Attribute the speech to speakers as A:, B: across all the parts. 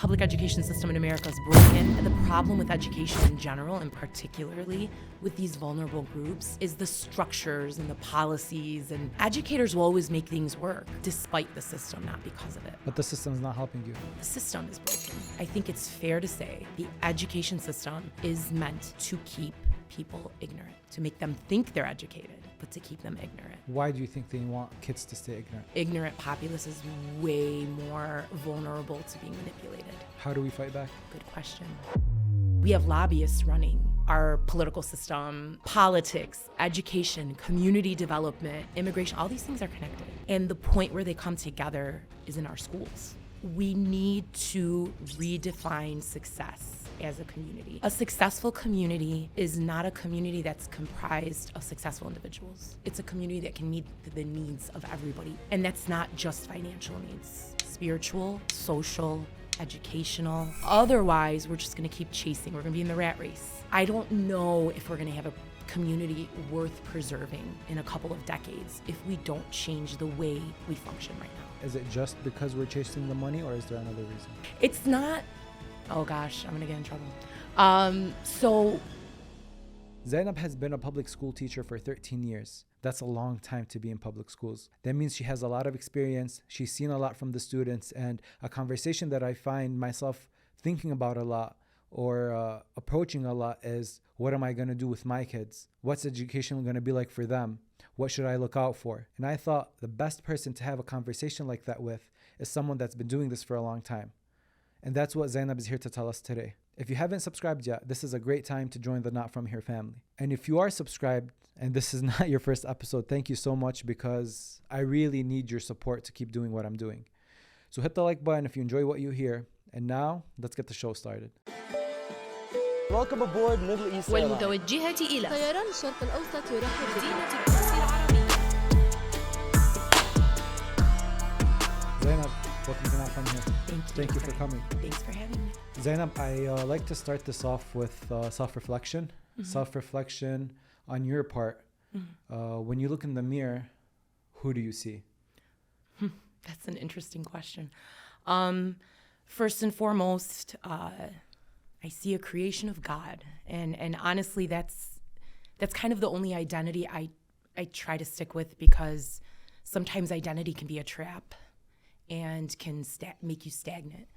A: public education system in America is broken. And the problem with education in general, and particularly with these vulnerable groups, is the structures and the policies. And educators will always make things work despite the system, not because of it.
B: But the system's not helping you.
A: The system is broken. I think it's fair to say the education system is meant to keep people ignorant, to make them think they're educated, but to keep them ignorant.
B: Why do you think they want kids to stay ignorant?
A: Ignorant populace is way more vulnerable to being manipulated.
B: How do we fight back?
A: Good question. We have lobbyists running our political system, politics, education, community development, immigration, all these things are connected. And the point where they come together is in our schools. We need to redefine success as a community. A successful community is not a community that's comprised of successful individuals. It's a community that can meet the needs of everybody. And that's not just financial needs, spiritual, social, educational. Otherwise, we're just gonna keep chasing. We're gonna be in the rat race. I don't know if we're gonna have a community worth preserving in a couple of decades if we don't change the way we function right now.
B: Is it just because we're chasing the money, or is there another reason?
A: It's not, oh gosh, I'm gonna get in trouble. So
B: Zeinab has been a public school teacher for 13 years. That's a long time to be in public schools. That means she has a lot of experience. She's seen a lot from the students, and a conversation that I find myself thinking about a lot or approaching a lot is, what am I going to do with my kids? What's education going to be like for them? What should I look out for? And I thought the best person to have a conversation like that with is someone that's been doing this for a long time. And that's what Zeinab is here to tell us today. If you haven't subscribed yet, this is a great time to join the Not From Here family. And if you are subscribed and this is not your first episode, thank you so much, because I really need your support to keep doing what I'm doing. So hit the like button if you enjoy what you hear. And now, let's get the show started. Welcome aboard Middle East Airlines.
C: والمتوجهة إلى
D: طيران الشرق الأوسط يرحب
C: مدينة القدس العربية.
B: Zeinab, welcome to Not From Here. Thank you for coming.
A: Thanks for having me.
B: Zeinab, I like to start this off with self-reflection. Mm-hmm. Self-reflection on your part. Mm-hmm. When you look in the mirror, who do you see?
A: That's an interesting question. First and foremost, I see a creation of God. And honestly, that's kind of the only identity I try to stick with, because sometimes identity can be a trap and can make you stagnant.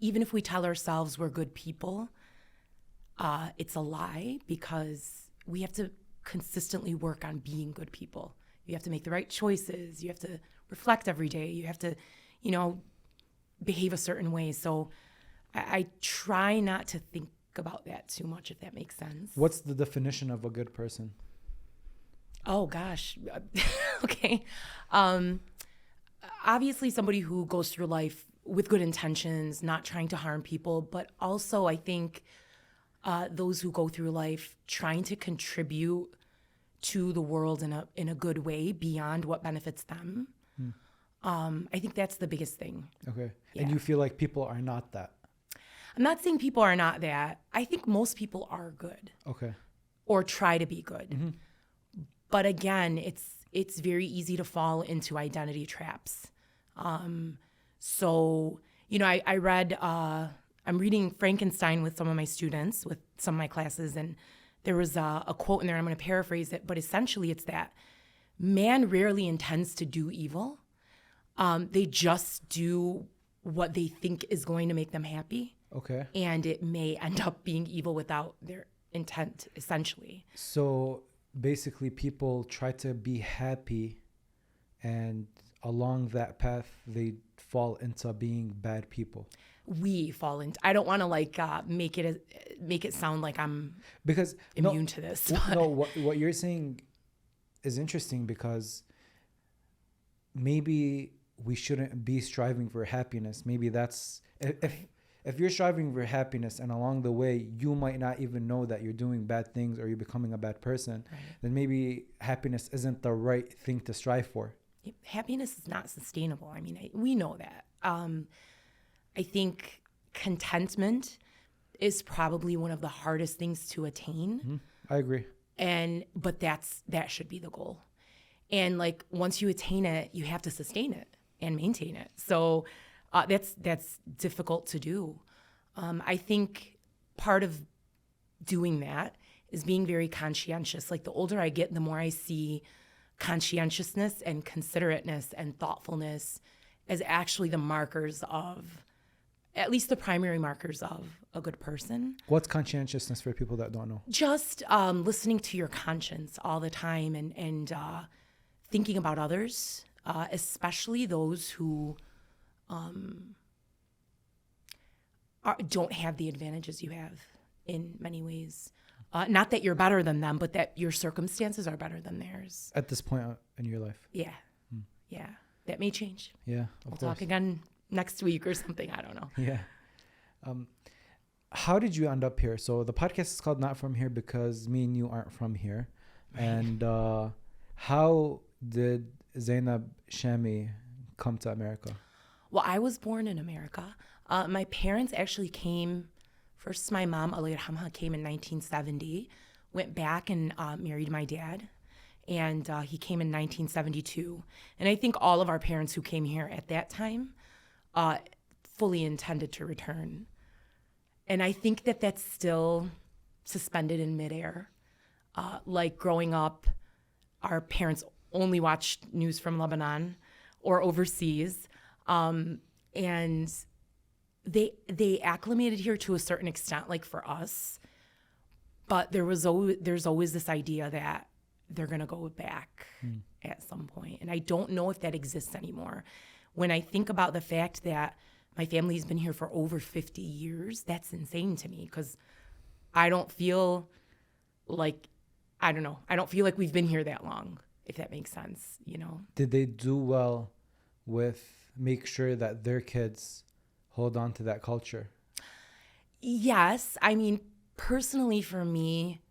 A: Even if we tell ourselves we're good people, it's a lie, because we have to consistently work on being good people. You have to make the right choices. You have to reflect every day. You have to, behave a certain way. So I try not to think about that too much, if that makes sense.
B: What's the definition of a good person?
A: Oh, gosh. Okay. Obviously, somebody who goes through life with good intentions, not trying to harm people, but also I think those who go through life trying to contribute to the world in a good way beyond what benefits them. I think that's the biggest thing.
B: Okay.
A: Yeah.
B: And you feel like people are not that?
A: I'm not saying people are not that. I think most people are good.
B: Okay.
A: Or try to be good.
B: Mm-hmm.
A: But again, it's very easy to fall into identity traps. So, I read, I'm reading Frankenstein with some of my students, with some of my classes, and there was a quote in there, I'm going to paraphrase it, but essentially it's that man rarely intends to do evil. They just do what they think is going to make them happy.
B: Okay.
A: And it may end up being evil without their intent, essentially.
B: So basically people try to be happy, and along that path, they fall into being bad people.
A: We fall into, I don't want to make it sound like I'm immune to this.
B: No, what you're saying is interesting, because maybe we shouldn't be striving for happiness. Maybe that's, if you're striving for happiness and along the way you might not even know that you're doing bad things or you're becoming a bad person, right, then maybe happiness isn't the right thing to strive for.
A: Happiness is not sustainable. I mean, we know that. I think contentment is probably one of the hardest things to attain.
B: Mm-hmm. I agree.
A: But that should be the goal. And once you attain it, you have to sustain it and maintain it. So That's difficult to do. I think part of doing that is being very conscientious. Like the older I get, the more I see conscientiousness and considerateness and thoughtfulness as actually the markers of, at least the primary markers of a good person.
B: What's conscientiousness for people that don't know?
A: Just listening to your conscience all the time and thinking about others, especially those who don't have the advantages you have in many ways. Not that you're better than them, but that your circumstances are better than theirs.
B: At this point in your life?
A: Yeah. Yeah. That may change.
B: Yeah,
A: We'll talk again next week or something. I don't know.
B: Yeah. How did you end up here? So the podcast is called Not From Here because me and you aren't from here. Right. And how did Zeinab Chami come to America?
A: Well, I was born in America. My parents actually came, first my mom, Allah yarhamha, came in 1970, went back and married my dad. And he came in 1972. And I think all of our parents who came here at that time fully intended to return. And I think that that's still suspended in midair. Like growing up, our parents only watched news from Lebanon or overseas. And they acclimated here to a certain extent, like for us. But there's always this idea that they're going to go back at some point. And I don't know if that exists anymore. When I think about the fact that my family's been here for over 50 years, that's insane to me because I don't feel like, I don't know, I don't feel like we've been here that long, if that makes sense, you know?
B: Did they do well with make sure that their kids hold on to that culture?
A: Yes. I mean, personally for me,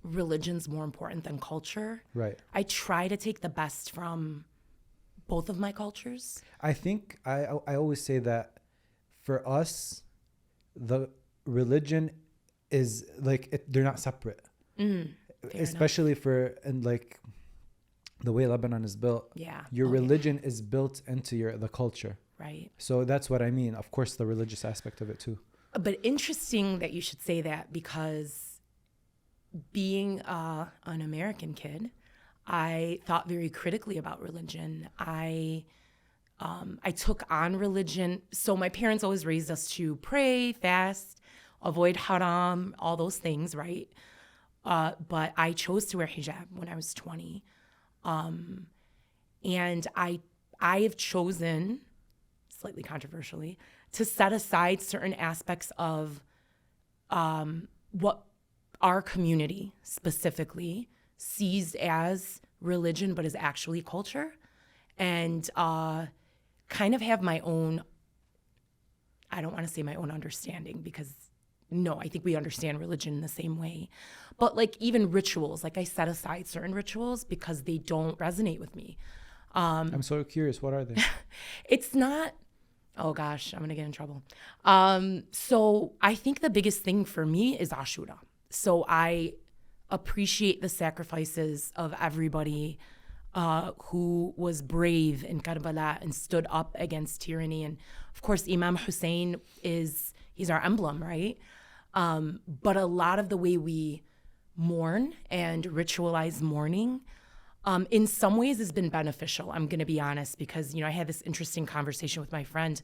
A: religion's more important than culture.
B: Right.
A: I try to take the best from both of my cultures.
B: I think I always say that for us, the religion is like they're not separate. Especially for and like the way Lebanon is built.
A: Yeah.
B: Your religion is built into the culture.
A: Right.
B: So that's what I mean. Of course, the religious aspect of it too.
A: But interesting that you should say that because being an American kid, I thought very critically about religion. I took on religion. So my parents always raised us to pray, fast, avoid haram, all those things, right? But I chose to wear hijab when I was 20. And I have chosen, slightly controversially, to set aside certain aspects of what our community specifically sees as religion, but is actually culture, and kind of have my own, I don't want to say my own understanding because no, I think we understand religion in the same way. But like even rituals, like I set aside certain rituals because they don't resonate with me.
B: I'm so curious, what are they?
A: It's not, oh gosh, I'm going to get in trouble. So I think the biggest thing for me is Ashura. So I appreciate the sacrifices of everybody who was brave in Karbala and stood up against tyranny. And of course, Imam Hussein he's our emblem, right? But a lot of the way we mourn and ritualize mourning, in some ways has been beneficial. I'm going to be honest because, I had this interesting conversation with my friend.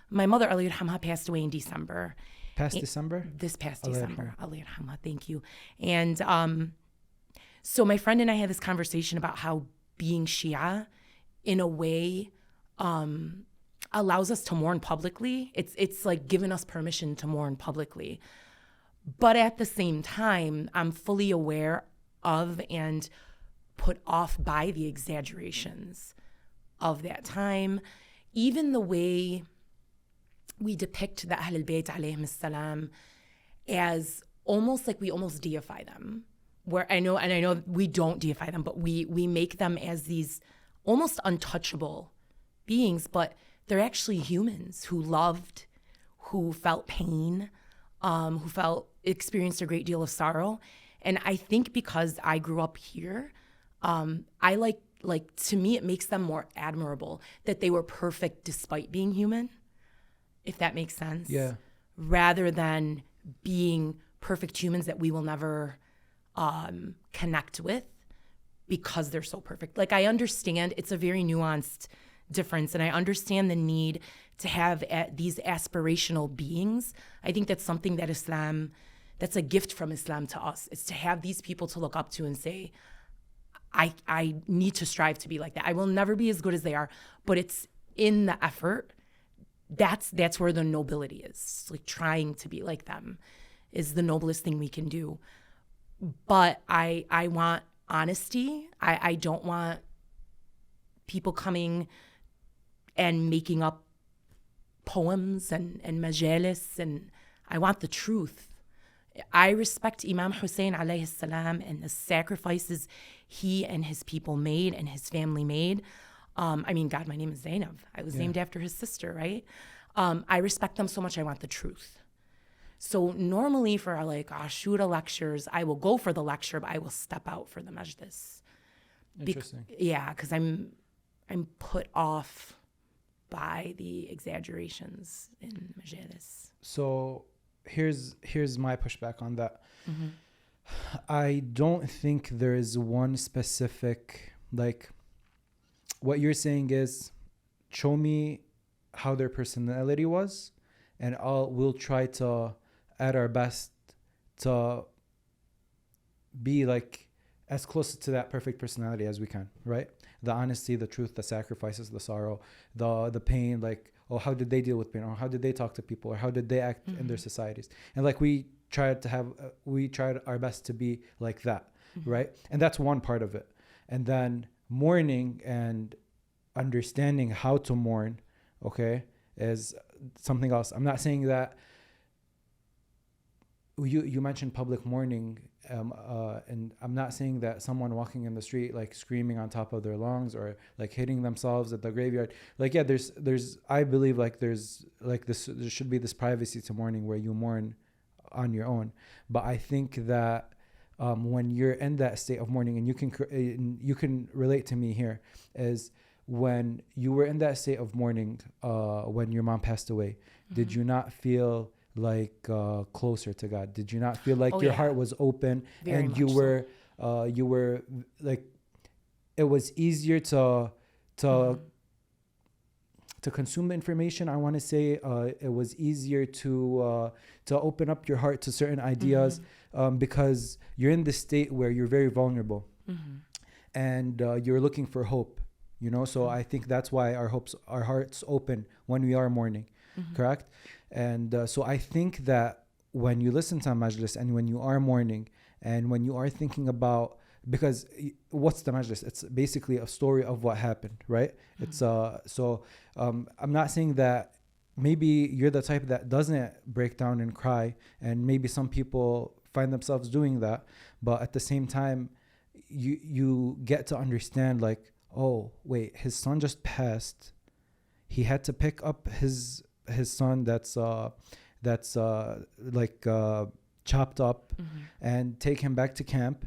A: My mother, Allah yarhamha, passed away in December.
B: December?
A: This past December. Allah yarhamha, thank you. And so my friend and I had this conversation about how being Shia, in a way, allows us to mourn publicly. It's like given us permission to mourn publicly. But at the same time, I'm fully aware of and put off by the exaggerations of that time. Even the way we depict the Ahl al-Bayt alayhim as-salam as almost like we almost deify them. Where I know we don't deify them, but we make them as these almost untouchable beings, but they're actually humans who loved, who felt pain, who experienced a great deal of sorrow. And I think because I grew up here, I like to me, it makes them more admirable that they were perfect despite being human. if that makes sense.
B: Yeah.
A: Rather than being perfect humans that we will never connect with because they're so perfect. Like, I understand it's a very nuanced difference, and I understand the need to have these aspirational beings. I think that's something that that's a gift from Islam to us, is to have these people to look up to and say, I need to strive to be like that. I will never be as good as they are, but it's in the effort. That's where the nobility is. Like, trying to be like them is the noblest thing we can do. But I want honesty. I don't want people coming and making up poems and majalis, and I want the truth. I respect Imam Hussein alayhi salam and the sacrifices he and his people made and his family made. I mean, God, my name is Zeinab. I was named after his sister, right? I respect them so much. I want the truth. So normally for our like Ashura lectures, I will go for the lecture, but I will step out for the majlis.
B: Interesting.
A: Because I'm put off by the exaggerations in majalis.
B: So here's my pushback on that. I don't think there is one specific, like, what you're saying is, show me how their personality was, and we'll try to at our best to be like as close to that perfect personality as we can, right? The honesty, the truth, the sacrifices, the sorrow, the pain, like, oh, how did they deal with pain, or how did they talk to people, or how did they act in their societies? And like, we tried our best to be like that, right? And that's one part of it. And then mourning and understanding how to mourn, okay, is something else. I'm not saying that you mentioned public mourning, and I'm not saying that someone walking in the street like screaming on top of their lungs or like hitting themselves at the graveyard, like, yeah, there's I believe like there's like this, there should be this privacy to mourning where you mourn on your own. But I think that when you're in that state of mourning, and you can relate to me here, is when you were in that state of mourning when your mom passed away, did you not feel like closer to God? Did you not feel like your heart was open?
A: Very
B: and
A: much
B: you were like, it was easier to consume the information? I want to say it was easier to open up your heart to certain ideas, because you're in this state where you're very vulnerable, and you're looking for hope, you know? So I think that's why our hearts open when we are mourning, correct? And so I think that when you listen to a majlis, and when you are mourning, and when you are thinking about, because what's the majlis? It's basically a story of what happened, right? It's I'm not saying that maybe you're the type that doesn't break down and cry, and maybe some people find themselves doing that, but at the same time, you get to understand, like, oh wait, his son just passed. He had to pick up his son that's chopped up, and take him back to camp.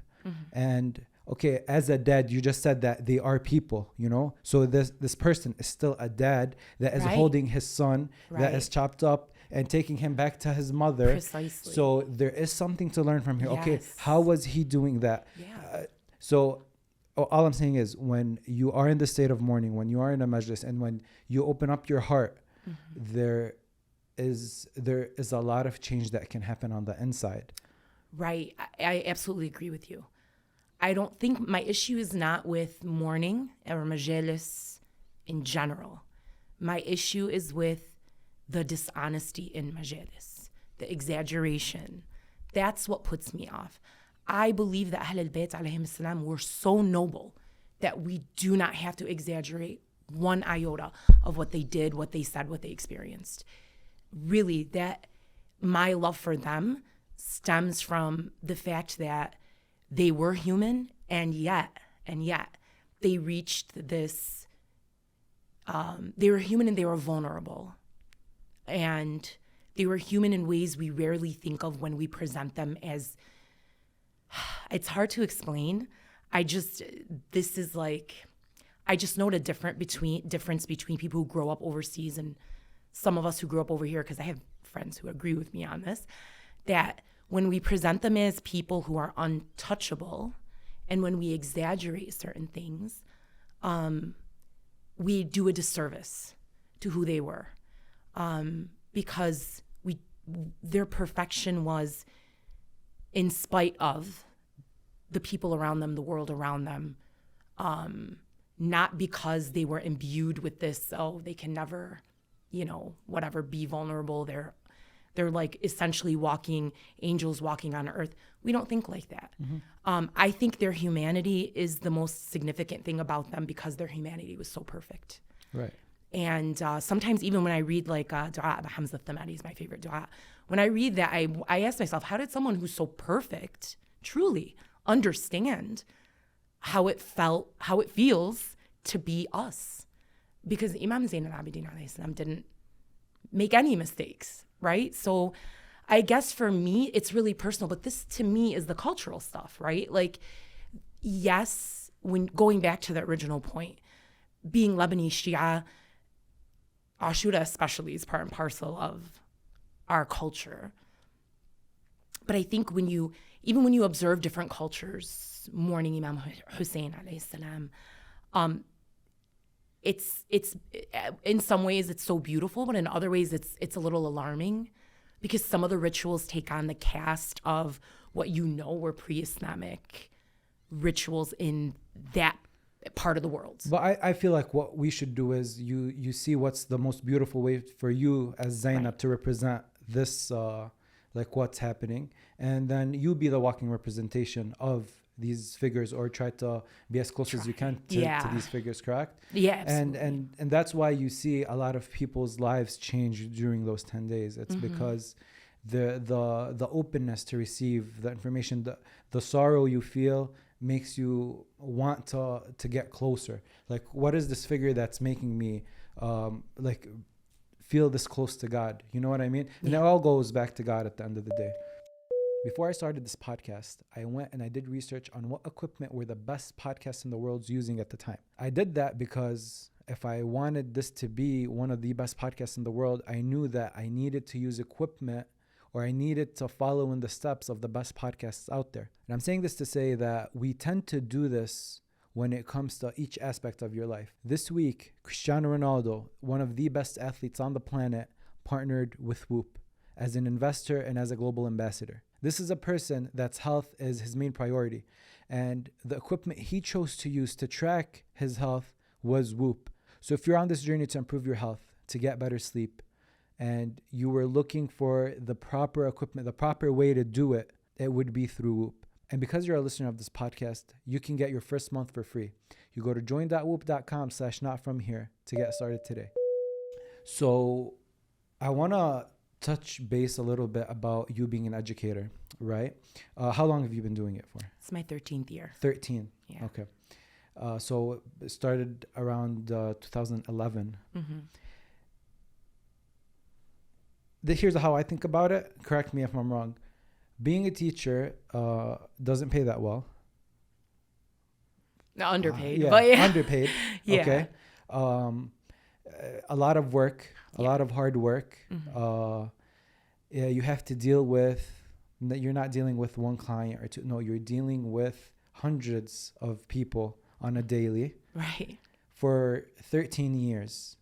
B: And okay, as a dad, you just said that they are people, you know? So this person is still a dad that is holding his son that is chopped up and taking him back to his mother.
A: Precisely.
B: So there is something to learn from here.
A: Yes.
B: Okay, how was he doing that? So all I'm saying is, when you are in the state of mourning, when you are in a majlis, and when you open up your heart, there is a lot of change that can happen on the inside.
A: Right. I absolutely agree with you. I don't think my issue is not with mourning or majalis in general. My issue is with the dishonesty in majalis, the exaggeration. That's what puts me off. I believe that Ahl al-Bayt alayhim salam were so noble that we do not have to exaggerate one iota of what they did, what they said, what they experienced. Really, that my love for them stems from the fact that they were human, and yet they reached this, they were human and they were vulnerable. And they were human in ways we rarely think of when we present them as, it's hard to explain. I just know the difference between people who grow up overseas and some of us who grew up over here, because I have friends who agree with me on this, that when we present them as people who are untouchable, and when we exaggerate certain things, we do a disservice to who they were, because their perfection was in spite of the people around them, the world around them, not because they were imbued with this, they can never, whatever, be vulnerable. They're like essentially angels walking on earth. We don't think like that. I think their humanity is the most significant thing about them because their humanity was so perfect.
B: Right.
A: And sometimes even when I read like Dua Hamza Thamani is my favorite dua. When I read that, I ask myself, how did someone who's so perfect truly understand how it feels to be us? Because Imam Zainal Abidin alayhi salam didn't make any mistakes, right? So I guess for me, it's really personal, but this to me is the cultural stuff, right? Like, yes, when going back to the original point, being Lebanese Shia, Ashura especially is part and parcel of our culture. But I think even when you observe different cultures, mourning Imam Hussein alayhi salam, it's in some ways it's so beautiful, but in other ways it's a little alarming, because some of the rituals take on the cast of what were pre-Islamic rituals in that part of the world.
B: But I feel like what we should do is you see what's the most beautiful way for you as Zeinab to represent this, like what's happening, and then you be the walking representation of these figures, or try to be as close as you can to these figures, correct?
A: Yeah, absolutely.
B: And that's why you see a lot of people's lives change during those 10 days. It's because the openness to receive the information, the sorrow you feel makes you want to get closer. Like, what is this figure that's making me like feel this close to God? You know what I mean? And it all goes back to God at the end of the day. Before I started this podcast, I went and I did research on what equipment were the best podcasts in the world using at the time. I did that because if I wanted this to be one of the best podcasts in the world, I knew that I needed to use equipment, or I needed to follow in the steps of the best podcasts out there. And I'm saying this to say that we tend to do this when it comes to each aspect of your life. This week, Cristiano Ronaldo, one of the best athletes on the planet, partnered with Whoop as an investor and as a global ambassador. This is a person that's health is his main priority. And the equipment he chose to use to track his health was Whoop. So if you're on this journey to improve your health, to get better sleep, and you were looking for the proper equipment, the proper way to do it, it would be through Whoop. And because you're a listener of this podcast, you can get your first month for free. You go to join.whoop.com/notfromhere to get started today. So I want to touch base a little bit about you being an educator, right? How long have you been doing it for?
A: It's my 13th year.
B: 13.
A: Yeah.
B: Okay. So it started around 2011. Here's how I think about it. Correct me if I'm wrong. Being a teacher doesn't pay that well.
A: Underpaid.
B: But yeah. Underpaid.
A: Yeah.
B: Okay. A lot of work, a lot of hard work. You have to deal with, you're not dealing with one client or two. No, you're dealing with hundreds of people on a daily.
A: Right.
B: For 13 years.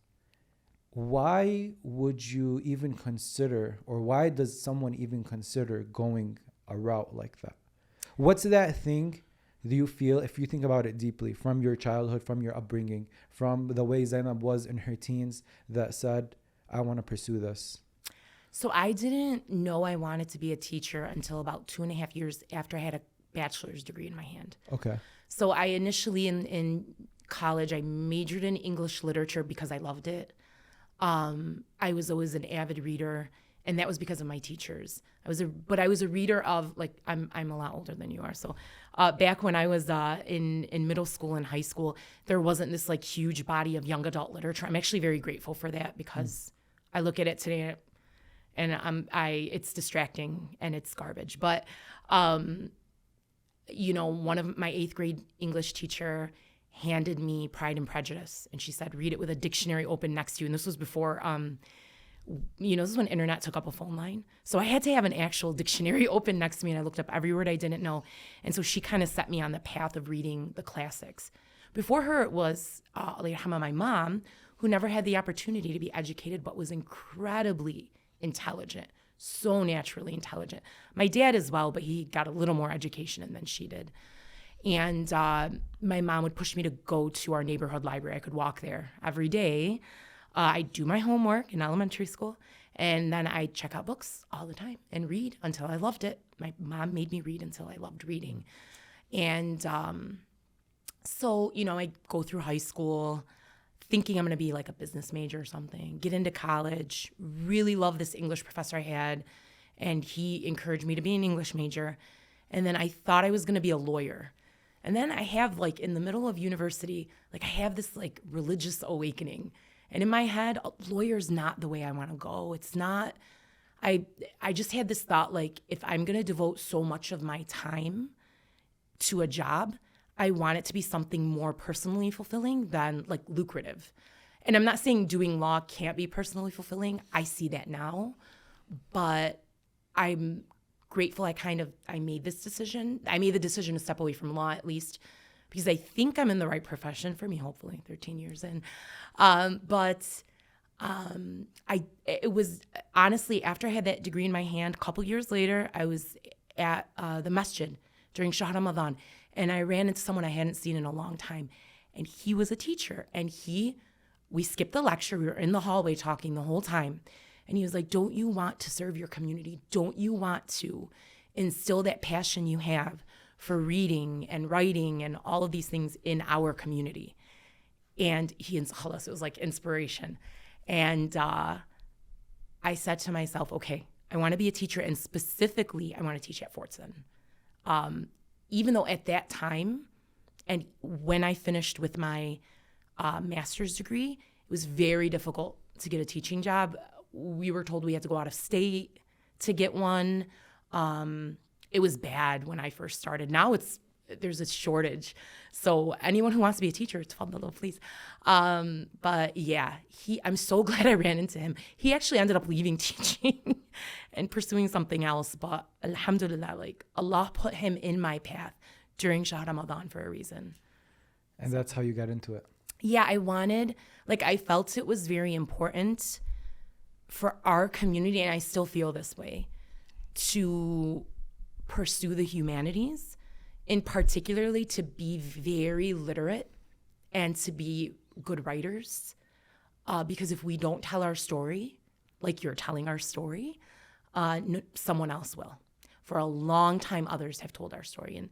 B: Why would you even consider, or why does someone even consider going a route like that? What's that thing do you feel, if you think about it deeply, from your childhood, from your upbringing, from the way Zeinab was in her teens, that said, I want to pursue this?
A: So I didn't know I wanted to be a teacher until about 2.5 years after I had a bachelor's degree in my hand.
B: Okay.
A: So I initially in college, I majored in English literature because I loved it. I was always an avid reader, and that was because of my teachers. I was a reader of, like, I'm a lot older than you are. So back when I was in middle school and high school, there wasn't this like huge body of young adult literature. I'm actually very grateful for that, because I look at it today and it's distracting and it's garbage. But one of my 8th grade English teacher handed me Pride and Prejudice, and she said, read it with a dictionary open next to you. And this was before This is when internet took up a phone line. So I had to have an actual dictionary open next to me, and I looked up every word I didn't know. And so she kind of set me on the path of reading the classics. Before her, it was Allah yarhamha, my mom, who never had the opportunity to be educated, but was incredibly intelligent, so naturally intelligent. My dad as well, but he got a little more education than she did. And my mom would push me to go to our neighborhood library. I could walk there every day. I'd do my homework in elementary school, and then I'd check out books all the time and read until I loved it. My mom made me read until I loved reading. And so, I go through high school thinking I'm going to be like a business major or something, get into college, really love this English professor I had, and he encouraged me to be an English major. And then I thought I was going to be a lawyer. And then I have in the middle of university, I have this religious awakening. And in my head, a lawyer's not the way I want to go. It's not, I just had this thought, if I'm going to devote so much of my time to a job, I want it to be something more personally fulfilling than lucrative. And I'm not saying doing law can't be personally fulfilling. I see that now, but I'm grateful I made this decision. I made the decision to step away from law, at least, because I think I'm in the right profession for me, hopefully 13 years in. It was honestly, after I had that degree in my hand, a couple years later, I was at the masjid during Shahr Ramadan, and I ran into someone I hadn't seen in a long time. And he was a teacher, and we skipped the lecture. We were in the hallway talking the whole time. And he was like, don't you want to serve your community? Don't you want to instill that passion you have for reading and writing and all of these things in our community? And it was like inspiration. And I said to myself, okay, I want to be a teacher, and specifically, I want to teach at Fortson. Even though at that time, and when I finished with my master's degree, it was very difficult to get a teaching job. We were told we had to go out of state to get one. It was bad when I first started. Now there's a shortage. So anyone who wants to be a teacher, tafaddalu, please. But yeah, I'm so glad I ran into him. He actually ended up leaving teaching and pursuing something else. But alhamdulillah, Allah put him in my path during Shahr Ramadan for a reason.
B: And that's how you got into it.
A: Yeah, I felt it was very important for our community, and I still feel this way, to pursue the humanities, and particularly to be very literate and to be good writers. Because if we don't tell our story, like you're telling our story, someone else will. For a long time, others have told our story. And,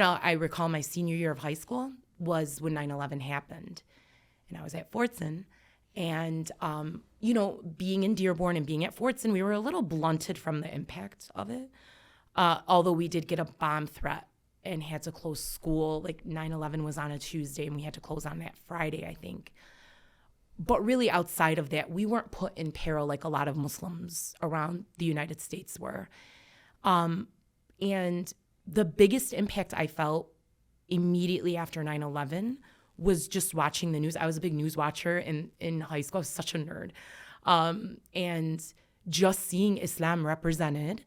A: I recall my senior year of high school was when 9/11 happened. And I was at Fortson. And, being in Dearborn and being at Fortson, we were a little blunted from the impact of it. Although we did get a bomb threat and had to close school. 9/11 was on a Tuesday, and we had to close on that Friday, I think. But really outside of that, we weren't put in peril like a lot of Muslims around the United States were. And the biggest impact I felt immediately after 9/11 was just watching the news. I was a big news watcher in high school. I was such a nerd. And just seeing Islam represented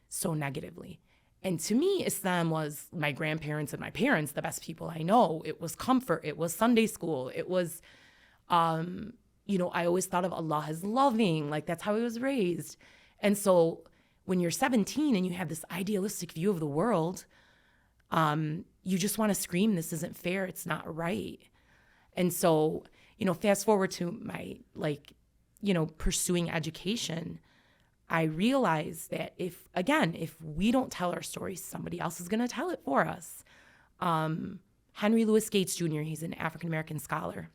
A: so negatively. And to me, Islam was my grandparents and my parents, the best people I know. It was comfort. It was Sunday school. It was, I always thought of Allah as loving. That's how I was raised. And so when you're 17 and you have this idealistic view of the world, you just want to scream, this isn't fair. It's not right. And so, fast forward to my, pursuing education, I realized that if we don't tell our story, somebody else is going to tell it for us. Henry Louis Gates Jr., he's an African-American scholar.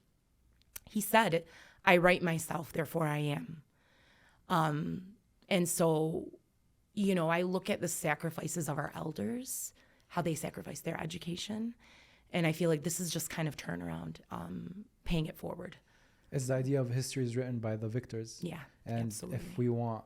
A: He said, I write myself, therefore I am. And so, I look at the sacrifices of our elders, how they sacrificed their education. And I feel like this is just kind of turnaround, paying it forward.
B: It's the idea of history is written by the victors.
A: Yeah,
B: and
A: absolutely.
B: If we want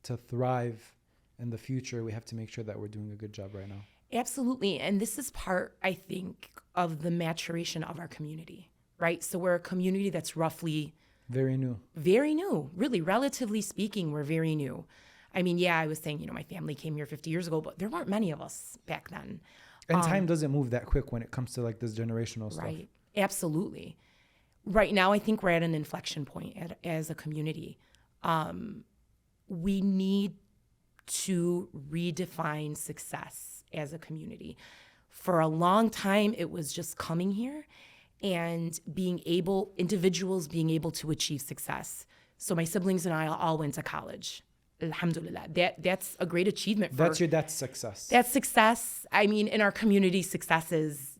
B: to thrive in the future, we have to make sure that we're doing a good job right now.
A: Absolutely. And this is part, I think, of the maturation of our community, right? So we're a community that's roughly
B: Very new.
A: Very new, really, relatively speaking, we're very new. I mean, yeah, I was saying, my family came here 50 years ago, but there weren't many of us back then.
B: And time doesn't move that quick when it comes to like this generational stuff.
A: Right. Absolutely. Right now, I think we're at an inflection point as a community. We need to redefine success as a community. For a long time, it was just coming here and individuals being able to achieve success. So my siblings and I all went to college. Alhamdulillah. That's a great achievement.
B: That's success.
A: That's success. I mean, in our community, success is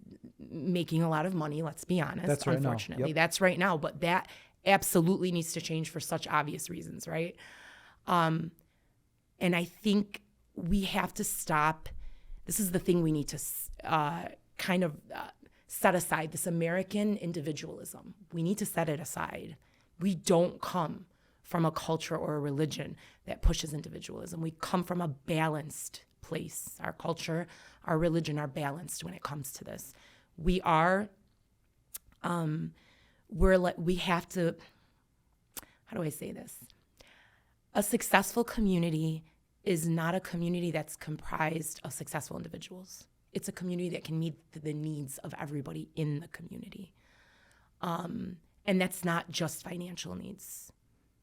A: making a lot of money, let's be honest.
B: That's right now.
A: Unfortunately,
B: Yep.
A: That's right now. But that absolutely needs to change for such obvious reasons, right? And I think we have to stop. This is the thing we need to set aside, this American individualism. We need to set it aside. We don't come from a culture or a religion that pushes individualism. We come from a balanced place. Our culture, our religion are balanced when it comes to this. We have to, how do I say this? A successful community is not a community that's comprised of successful individuals. It's a community that can meet the needs of everybody in the community. And that's not just financial needs.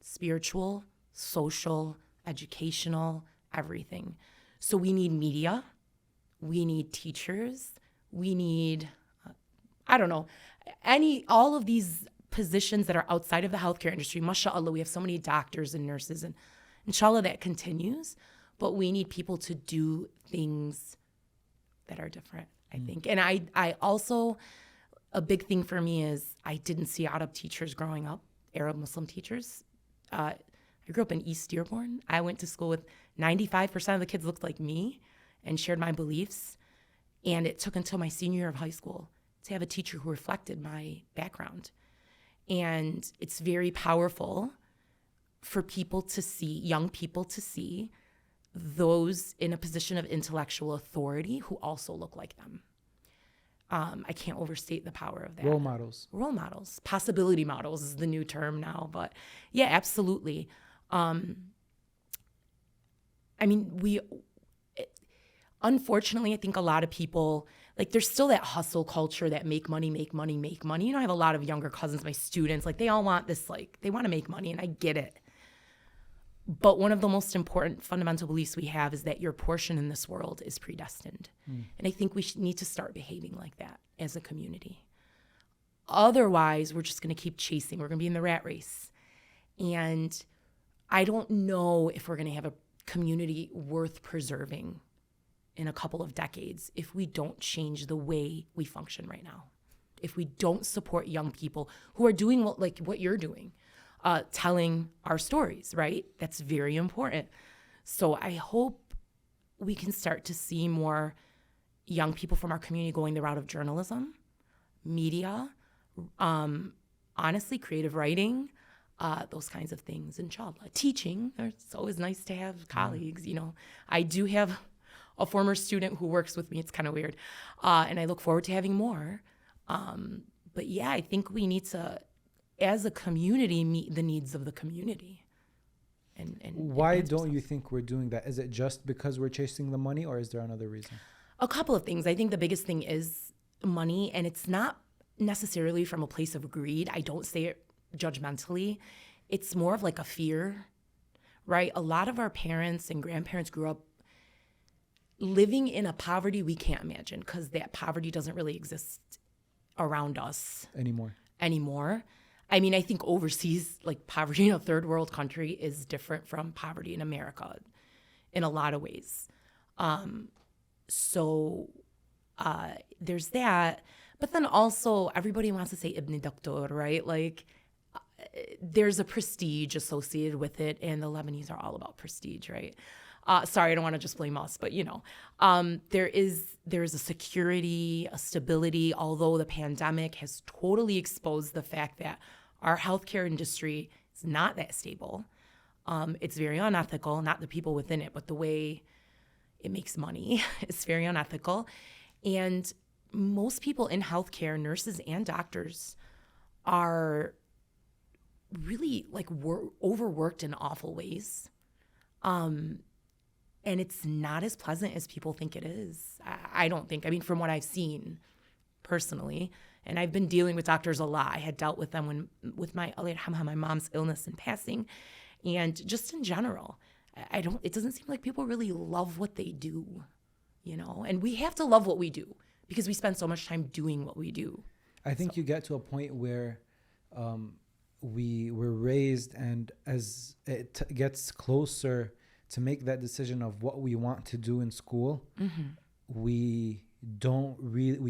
A: Spiritual, social, educational, everything. So we need media. We need teachers. We need, all of these positions that are outside of the healthcare industry. MashaAllah, we have so many doctors and nurses, and inshallah that continues. But we need people to do things that are different, I think. And I also, a big thing for me is I didn't see Arab teachers growing up, Arab Muslim teachers. I grew up in East Dearborn. I went to school with 95% of the kids looked like me and shared my beliefs. And it took until my senior year of high school to have a teacher who reflected my background. And it's very powerful for people to see, young people to see, those in a position of intellectual authority who also look like them. I can't overstate the power of that.
B: Role models.
A: Possibility models is the new term now. But yeah, absolutely. Unfortunately, I think a lot of people, there's still that hustle culture, that make money. I have a lot of younger cousins, my students, they all want this, they want to make money, and I get it. But one of the most important fundamental beliefs we have is that your portion in this world is predestined. And I think we need to start behaving like that as a community. Otherwise, we're just going to keep chasing. We're going to be in the rat race. And I don't know if we're going to have a community worth preserving in a couple of decades if we don't change the way we function right now. If we don't support young people who are doing what you're doing. Telling our stories, right? That's very important. So I hope we can start to see more young people from our community going the route of journalism, media, honestly, creative writing, those kinds of things, inshallah. Teaching, it's always nice to have colleagues, I do have a former student who works with me. It's kind of weird. And I look forward to having more. But yeah, I think we need to, as a community, meet the needs of the community. And
B: why don't you think we're doing that? Is it just because we're chasing the money, or is there another reason?
A: A couple of things. I think the biggest thing is money, and it's not necessarily from a place of greed. I don't say it judgmentally. It's more of a fear, right? A lot of our parents and grandparents grew up living in a poverty we can't imagine, because that poverty doesn't really exist around us
B: Anymore.
A: I mean, I think overseas, poverty in a third world country is different from poverty in America in a lot of ways. So there's that. But then also everybody wants to say Ibn Doctor, right? There's a prestige associated with it, and the Lebanese are all about prestige, right? Sorry, I don't want to just blame us, but there is a security, a stability, although the pandemic has totally exposed the fact that our healthcare industry is not that stable. It's very unethical, not the people within it, but the way it makes money. It's very unethical. And most people in healthcare, nurses and doctors, are really like overworked in awful ways. And it's not as pleasant as people think it is. I don't think. I mean, from what I've seen personally, and I've been dealing with doctors a lot. I had dealt with them with my mom's illness and passing, and just in general, it doesn't seem like people really love what they do, you know? And we have to love what we do because we spend so much time doing what we do.
B: I think you get to a point where we were raised, and as it gets closer to make that decision of what we want to do in school, we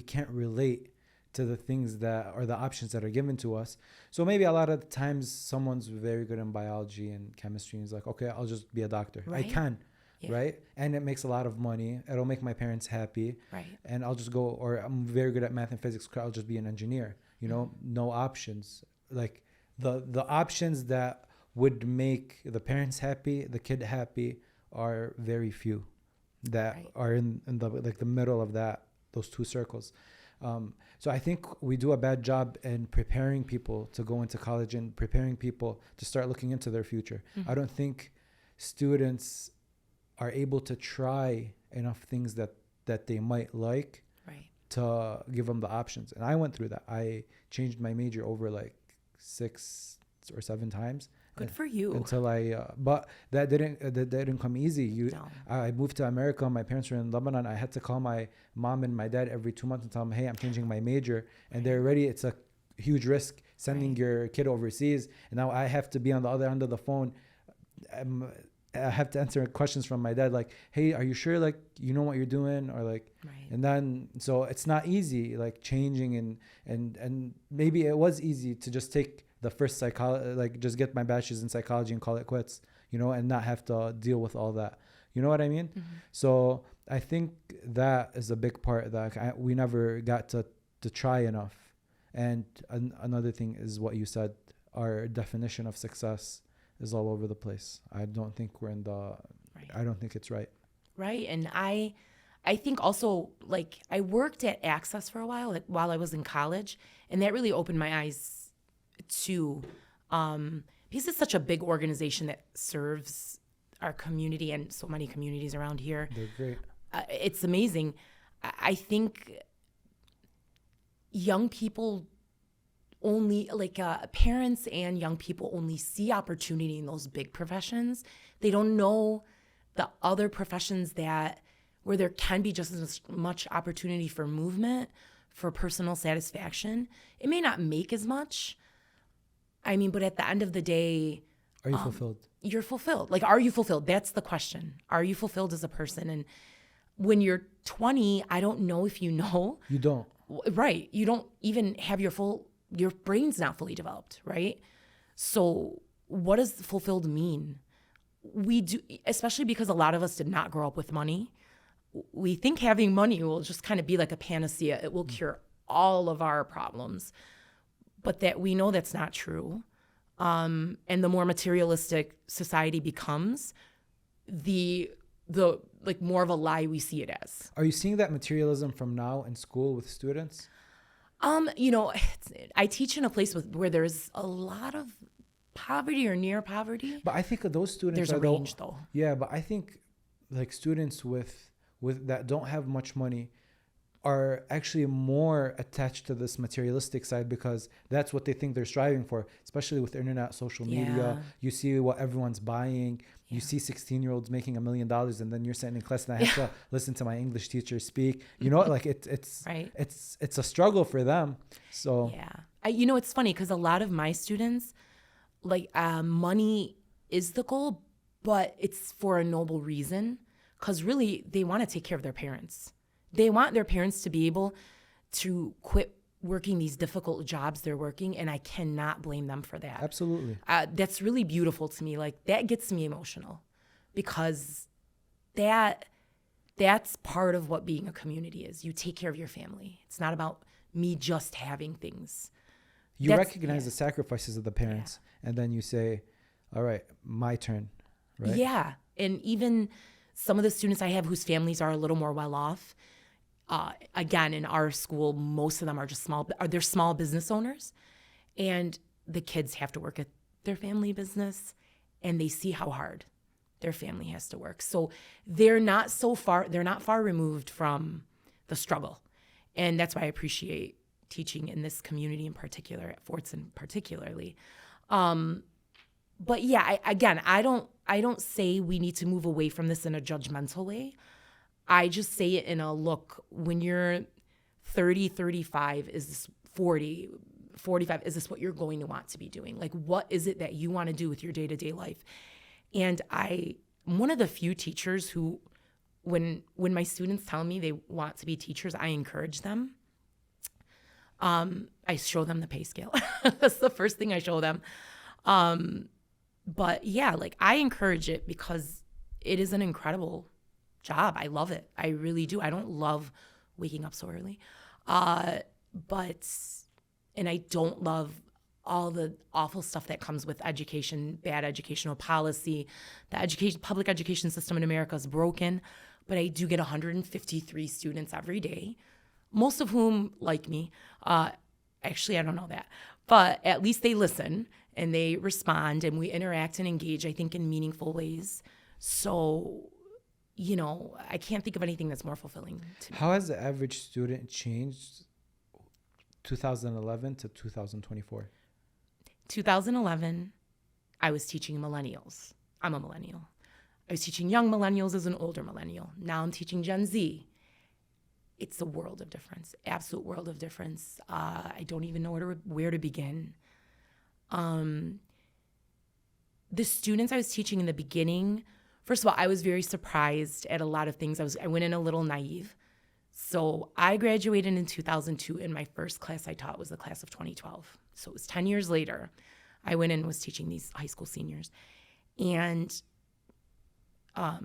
B: can't relate to the things that are the options that are given to us. So maybe a lot of times someone's very good in biology and chemistry and is like, okay, I'll just be a doctor.
A: Right.
B: I can,
A: Yeah.
B: right? And it makes a lot of money. It'll make my parents happy.
A: Right.
B: And I'll just go, or I'm very good at math and physics, I'll just be an engineer. You know, no options. Like the options that would make the parents happy, the kid happy, are very few that are in the like the middle of those two circles. So I think we do a bad job in preparing people to go into college and preparing people to start looking into their future. I don't think students are able to try enough things that they might like to give them the options. And I went through that. I changed my major over like 6 or 7 times.
A: Good for you.
B: Until but that didn't come easy.
A: No.
B: I moved to America. My parents were in Lebanon. I had to call my mom and my dad every 2 months and tell them, hey, I'm changing my major. And they're already, it's a huge risk sending your kid overseas. And now I have to be on the other end of the phone. I have to answer questions from my dad, like, hey, are you sure, like, you know what you're doing? Or like, and then, so it's not easy, like changing and maybe it was easy to just take the first psychology, like just get my bachelor's in psychology and call it quits, you know, and not have to deal with all that. You know what I mean? So I think that is a big part that we never got to try enough. And another thing is what you said, our definition of success is all over the place. I don't think we're in the, I don't think it's right.
A: Right. And I think also, like, I worked at Access for a while, like, while I was in college, and that really opened my eyes to, because it's such a big organization that serves our community and so many communities around here.
B: They're great.
A: It's amazing. I think young people only, like, parents and young people only see opportunity in those big professions. They don't know the other professions where there can be just as much opportunity for movement, for personal satisfaction. It may not make as much. I mean, but at the end of the day,
B: are you fulfilled? You're
A: fulfilled. Like, are you fulfilled? That's the question. Are you fulfilled as a person? And when you're 20, I don't know if you know.
B: You don't.
A: Right. You don't even have your brain's not fully developed, right? So what does fulfilled mean? We do, especially because a lot of us did not grow up with money. We think having money will just kind of be like a panacea. It will cure all of our problems. But that we know that's not true. And the more materialistic society becomes, the like more of a lie we see it as.
B: Are you seeing that materialism from now in school with students?
A: You know, I teach in a place where there's a lot of poverty or near poverty.
B: But I think of those students.
A: There's a range, though.
B: Yeah, but I think like students with that don't have much money are actually more attached to this materialistic side because that's what they think they're striving for, especially with internet, social media. You see what everyone's buying. You see 16-year-olds making $1 million, and then you're sitting in class and I have to listen to my English teacher speak. You know, like it's
A: right.
B: It's a struggle for them. So
A: you know, it's funny because a lot of my students, like, money is the goal, but it's for a noble reason. Because really, they want to take care of their parents. They want their parents to be able to quit working these difficult jobs they're working, and I cannot blame them for that.
B: Absolutely.
A: That's really beautiful to me. Like, that gets me emotional because that's part of what being a community is. You take care of your family. It's not about me just having things.
B: You recognize the sacrifices of the parents, and then you say, all right, my turn, right?
A: Yeah, and even some of the students I have whose families are a little more well off, again, in our school, most of them are just they're small business owners, and the kids have to work at their family business and they see how hard their family has to work. So they're not far removed from the struggle. And that's why I appreciate teaching in this community in particular, at Fordson particularly. But yeah, I don't say we need to move away from this in a judgmental way. I just say it in a look, when you're 30, 35, is this 40, 45, is this what you're going to want to be doing? Like, what is it that you want to do with your day-to-day life? And I'm one of the few teachers who, when my students tell me they want to be teachers, I encourage them. I show them the pay scale. That's the first thing I show them. But yeah, like, I encourage it because it is an incredible job. I love it. I really do. I don't love waking up so early. And I don't love all the awful stuff that comes with education, bad educational policy. The public education system in America is broken, but I do get 153 students every day, most of whom like me. Actually, I don't know that, but at least they listen and they respond and we interact and engage, I think, in meaningful ways. So, I can't think of anything that's more fulfilling to me.
B: How has the average student changed 2011 to 2024?
A: 2011, I was teaching millennials. I'm a millennial. I was teaching young millennials as an older millennial. Now I'm teaching Gen Z. It's a world of difference, absolute world of difference. I don't even know where to begin. The students I was teaching in the beginning, first of all, I was very surprised at a lot of things. I went in a little naive. So I graduated in 2002, and my first class I taught was the class of 2012. So it was 10 years later. I went in and was teaching these high school seniors. And I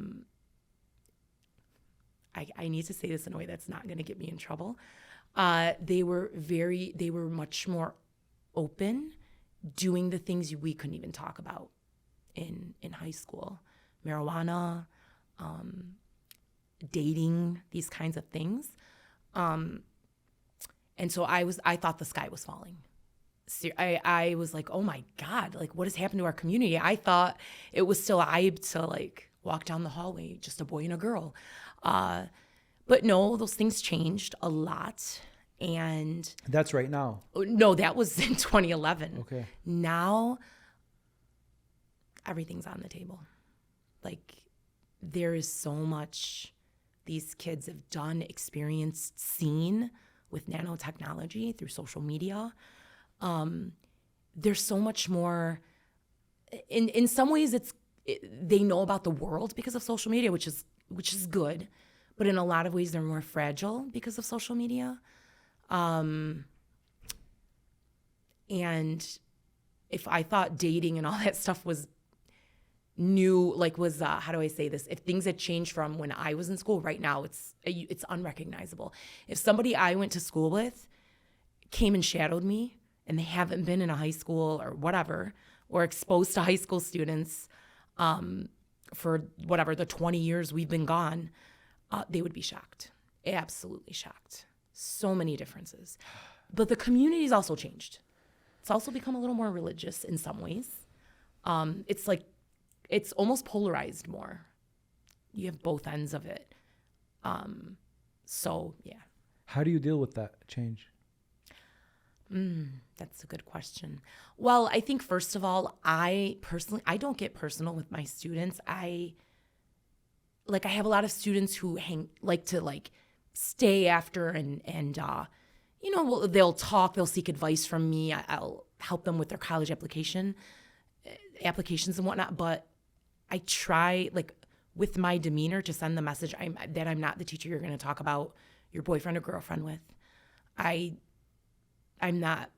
A: need to say this in a way that's not going to get me in trouble. They were much more open, doing the things we couldn't even talk about in high school. Marijuana, dating, these kinds of things. And so I thought the sky was falling. I was like, oh my God, like, what has happened to our community? I thought it was still hype to like walk down the hallway, just a boy and a girl. But no, those things changed a lot. And
B: that's right now.
A: No, that was in 2011.
B: Okay.
A: Now everything's on the table. Like, there is so much these kids have done, experienced, seen with nanotechnology through social media. There's so much more. In some ways, they know about the world because of social media, which is good, but in a lot of ways, they're more fragile because of social media. And if I thought dating and all that stuff was new, how do I say this? If things had changed from when I was in school, right now it's unrecognizable. If somebody I went to school with came and shadowed me and they haven't been in a high school or whatever, or exposed to high school students for whatever the 20 years we've been gone, they would be shocked, absolutely shocked. So many differences. But the community's also changed. It's also become a little more religious in some ways. It's almost polarized more. You have both ends of it. So, yeah.
B: How do you deal with that change?
A: That's a good question. Well, I think, first of all, I don't get personal with my students. I have a lot of students who like to stay after and they'll talk, they'll seek advice from me. I'll help them with their college applications and whatnot. But I try, with my demeanor, to send the message that I'm not the teacher you're going to talk about your boyfriend or girlfriend with. I'm not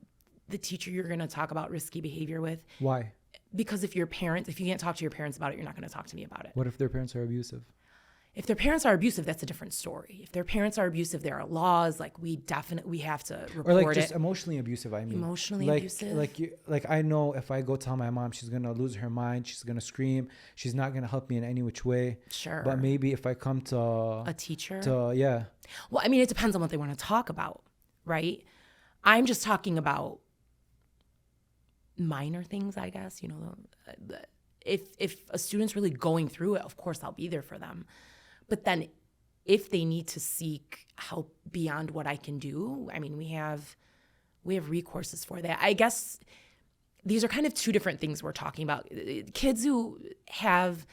A: the teacher you're going to talk about risky behavior with.
B: Why?
A: Because if you can't talk to your parents about it, you're not going to talk to me about it.
B: What if their parents are abusive?
A: If their parents are abusive, that's a different story. If their parents are abusive, there are laws. We have to report it.
B: Or just emotionally abusive. I mean,
A: emotionally abusive.
B: I know if I go tell my mom, she's gonna lose her mind. She's gonna scream. She's not gonna help me in any which way.
A: Sure.
B: But maybe if I come to
A: a teacher.
B: Yeah.
A: Well, I mean, it depends on what they want to talk about, right? I'm just talking about minor things, I guess, if a student's really going through it, of course I'll be there for them. But then if they need to seek help beyond what I can do, I mean, we have recourses for that. I guess these are kind of two different things we're talking about. Kids who have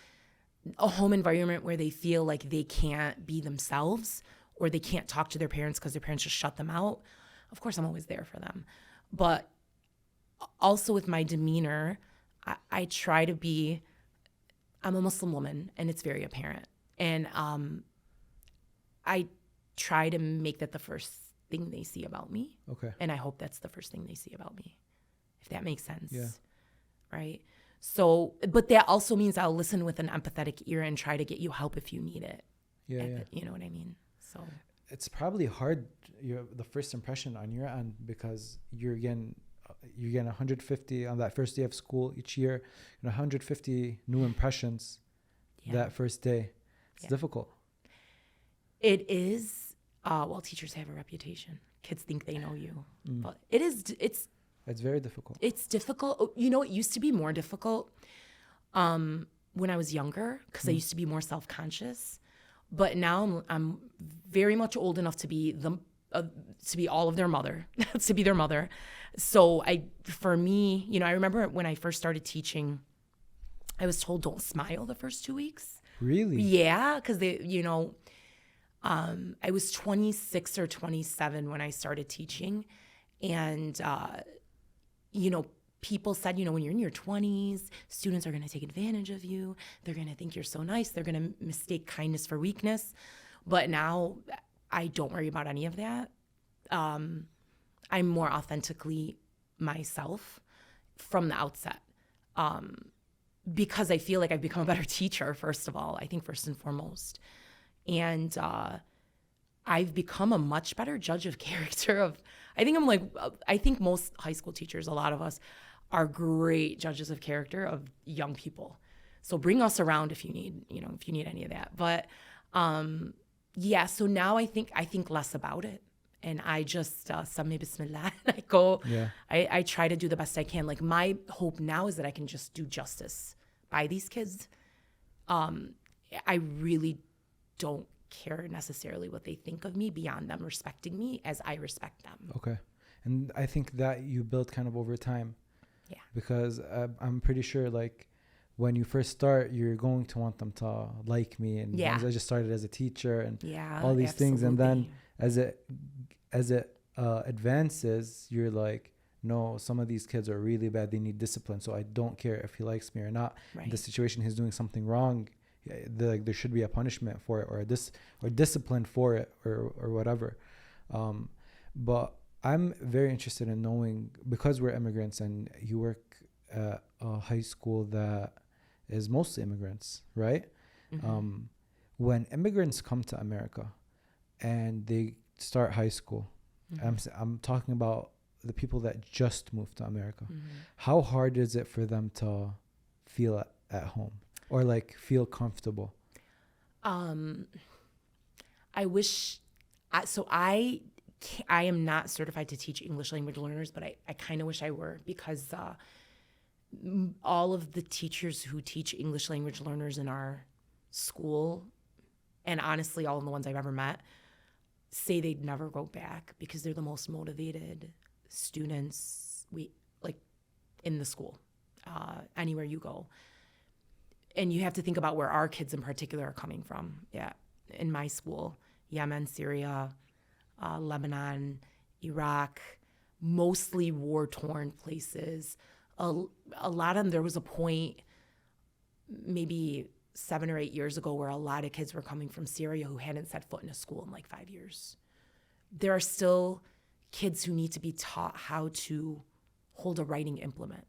A: a home environment where they feel like they can't be themselves or they can't talk to their parents because their parents just shut them out. Of course, I'm always there for them. But also with my demeanor, I try to be, I'm a Muslim woman and it's very apparent. And I try to make that the first thing they see about me.
B: Okay.
A: And I hope that's the first thing they see about me, if that makes sense.
B: Yeah.
A: Right? So, but that also means I'll listen with an empathetic ear and try to get you help if you need it.
B: Yeah.
A: You know what I mean? So
B: it's probably hard, the first impression on your end, because you're getting 150 on that first day of school each year, 150 new impressions that first day. It's difficult.
A: It is. Well, teachers have a reputation. Kids think they know you, but it's
B: very difficult.
A: It's difficult. It used to be more difficult when I was younger because I used to be more self-conscious. But now I'm very much old enough to be all of their mother, to be their mother. So for me, I remember when I first started teaching, I was told don't smile the first 2 weeks.
B: Really?
A: Yeah, because I was 26 or 27 when I started teaching, and people said, when you're in your 20s, students are going to take advantage of you. They're going to think you're so nice. They're going to mistake kindness for weakness. But now I don't worry about any of that. I'm more authentically myself from the outset because I feel like I've become a better teacher, first of all, I think first and foremost. And I've become a much better judge of character I think most high school teachers, a lot of us, are great judges of character of young people. So bring us around if you need any of that. But so now I think less about it. And I just, Sammi Bismillah, I go, I try to do the best I can. Like my hope now is that I can just do justice by these kids. I really don't care necessarily what they think of me beyond them respecting me as I respect them.
B: Okay. And I think that you build kind of over time.
A: Yeah.
B: Because I'm pretty sure like when you first start, you're going to want them to like me. And I just started as a teacher and all these things. And then as it advances, you're like, no, some of these kids are really bad. They need discipline. So I don't care if he likes me or not. Right. The situation, he's doing something wrong. There should be a punishment for it or discipline for it or whatever. But I'm very interested in knowing, because we're immigrants and you work at a high school that is mostly immigrants, right? Mm-hmm. When immigrants come to America and they start high school, I'm talking about the people that just moved to America. Mm-hmm. How hard is it for them to feel at home or like feel comfortable?
A: I wish, I am not certified to teach English language learners, but I kind of wish I were, because all of the teachers who teach English language learners in our school, and honestly all of the ones I've ever met, say they'd never go back because they're the most motivated students in the school, anywhere you go. And you have to think about where our kids in particular are coming from. Yeah, in my school, Yemen, Syria, Lebanon, Iraq, mostly war-torn places. A lot of them, there was a point maybe 7 or 8 years ago where a lot of kids were coming from Syria who hadn't set foot in a school in like 5 years. There are still kids who need to be taught how to hold a writing implement.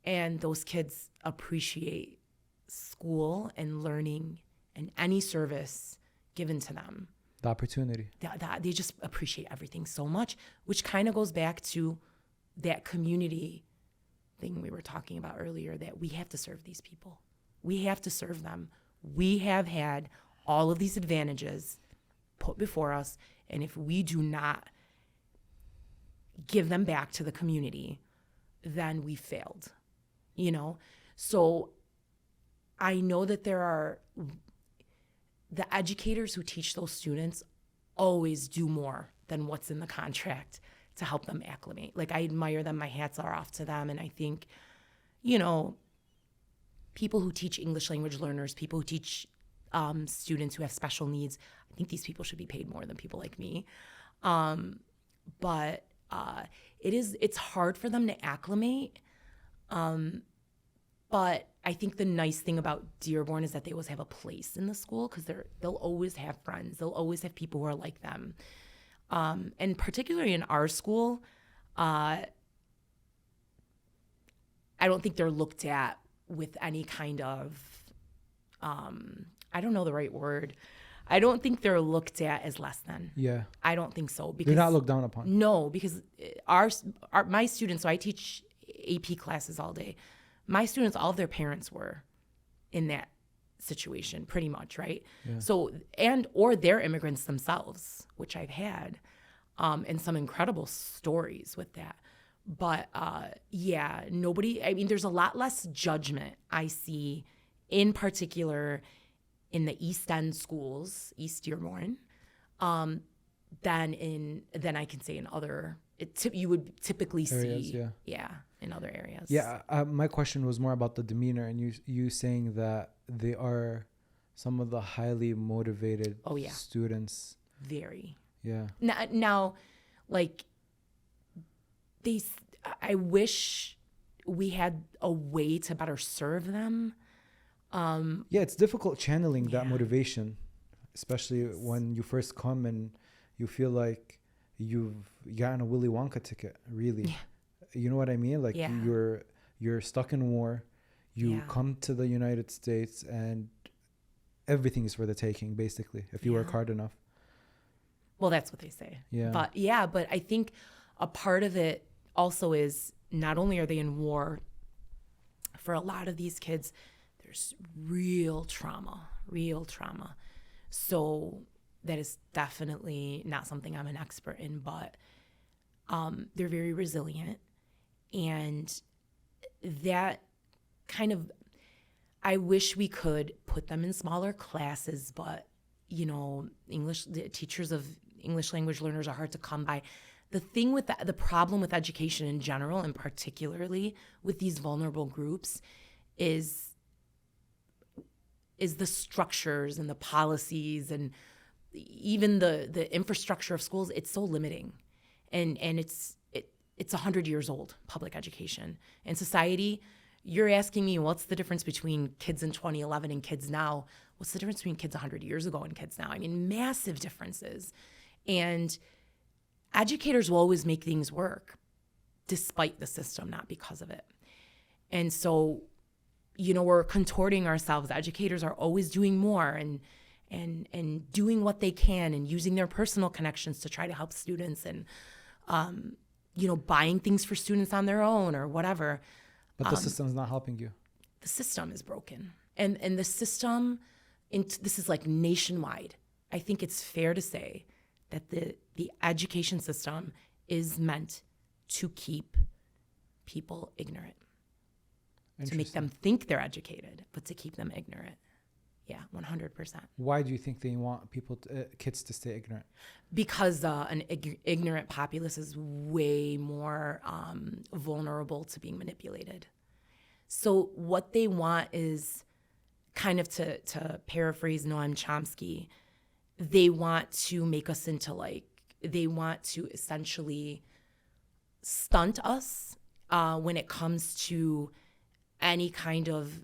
A: And those kids appreciate school and learning and any service given to them.
B: The opportunity.
A: They just appreciate everything so much, which kind of goes back to that community thing we were talking about earlier, that we have to serve these people. We have to serve them. We have had all of these advantages put before us, and if we do not give them back to the community, then we failed, you know? So I know that there are the educators who teach those students always do more than what's in the contract to help them acclimate. Like, I admire them. My hats are off to them. And I think, you know, people who teach English language learners, people who teach students who have special needs, I think these people should be paid more than people like me. But it's hard for them to acclimate. But I think the nice thing about Dearborn is that they always have a place in the school, because they'll always have friends. They'll always have people who are like them. And particularly in our school, I don't think they're looked at with any kind of, I don't know the right word. I don't think they're looked at as less than.
B: Yeah.
A: I don't think so. Because
B: They're not looked down upon.
A: No, because my students, so I teach AP classes all day. My students, all of their parents were in that situation pretty much, right?
B: Yeah.
A: So, or they're immigrants themselves, which I've had, and some incredible stories with that. But yeah, there's a lot less judgment I see, in particular in the East End schools, East Dearborn, than I can say in other, you would typically
B: areas,
A: see.
B: yeah.
A: In other areas.
B: Yeah, my question was more about the demeanor, and you saying that they are some of the highly motivated students.
A: Very.
B: Yeah.
A: Now, like, I wish we had a way to better serve them.
B: Yeah, it's difficult channeling that motivation, especially when you first come and you feel like you've gotten a Willy Wonka ticket, really.
A: Yeah.
B: You know what I mean? Like, you're stuck in war. You come to the United States and everything is for the taking, basically, if you work hard enough.
A: Well, that's what they say.
B: Yeah.
A: But I think a part of it also is, not only are they in war, for a lot of these kids, there's real trauma. So that is definitely not something I'm an expert in, but they're very resilient. And that kind of, I wish we could put them in smaller classes, but, you know, the teachers of English language learners are hard to come by. The thing with the problem with education in general, and particularly with these vulnerable groups, is the structures and the policies and even the infrastructure of schools. It's so limiting, and it's 100 years old, public education. And society, you're asking me, what's the difference between kids in 2011 and kids now? What's the difference between kids 100 years ago and kids now? I mean, massive differences. And educators will always make things work despite the system, not because of it. And so, you know, we're contorting ourselves. Educators are always doing more and doing what they can and using their personal connections to try to help students, and you know, buying things for students on their own or whatever.
B: But the system's not helping you.
A: The system is broken. And the system, this is like nationwide. I think it's fair to say that the education system is meant to keep people ignorant, to make them think they're educated, but to keep them ignorant. Yeah, 100%.
B: Why do you think they want kids to stay ignorant?
A: Because an ignorant populace is way more vulnerable to being manipulated. So what they want is, kind of to paraphrase Noam Chomsky, they want to make us into they want to essentially stunt us when it comes to any kind of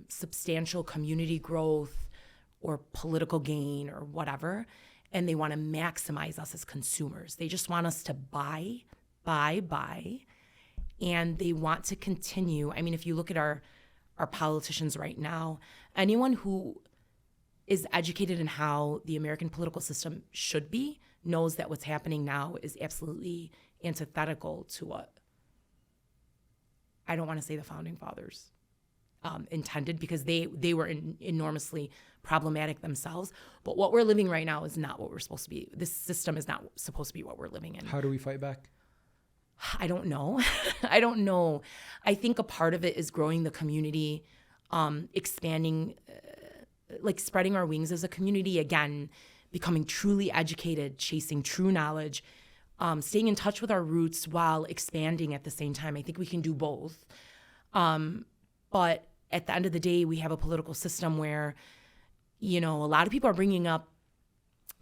A: substantial community growth or political gain or whatever. And they want to maximize us as consumers. They just want us to buy. And they want to continue. I mean, if you look at our politicians right now, anyone who is educated in how the American political system should be knows that what's happening now is absolutely antithetical to what, I don't want to say the founding fathers intended, because they were enormously problematic themselves. But what we're living right now is not what we're supposed to be. This system is not supposed to be what we're living in.
B: How do we fight back?
A: I don't know. I don't know. I think a part of it is growing the community, expanding, like spreading our wings as a community, again, becoming truly educated, chasing true knowledge, staying in touch with our roots while expanding at the same time. I think we can do both. But at the end of the day, we have a political system where, a lot of people are bringing up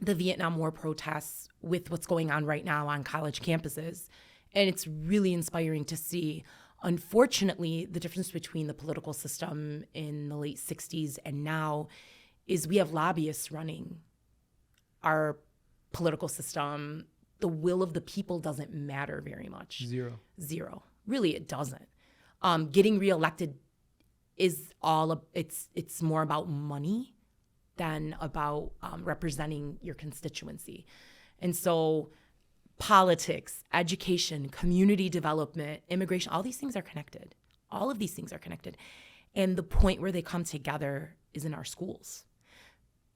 A: the Vietnam War protests with what's going on right now on college campuses. And it's really inspiring to see. Unfortunately, the difference between the political system in the late 60s and now is we have lobbyists running our political system. The will of the people doesn't matter very much. Zero. Really, it doesn't. Getting reelected is it's more about money than about representing your constituency. And so politics, education, community development, immigration, all these things are connected. All of these things are connected. And the point where they come together is in our schools.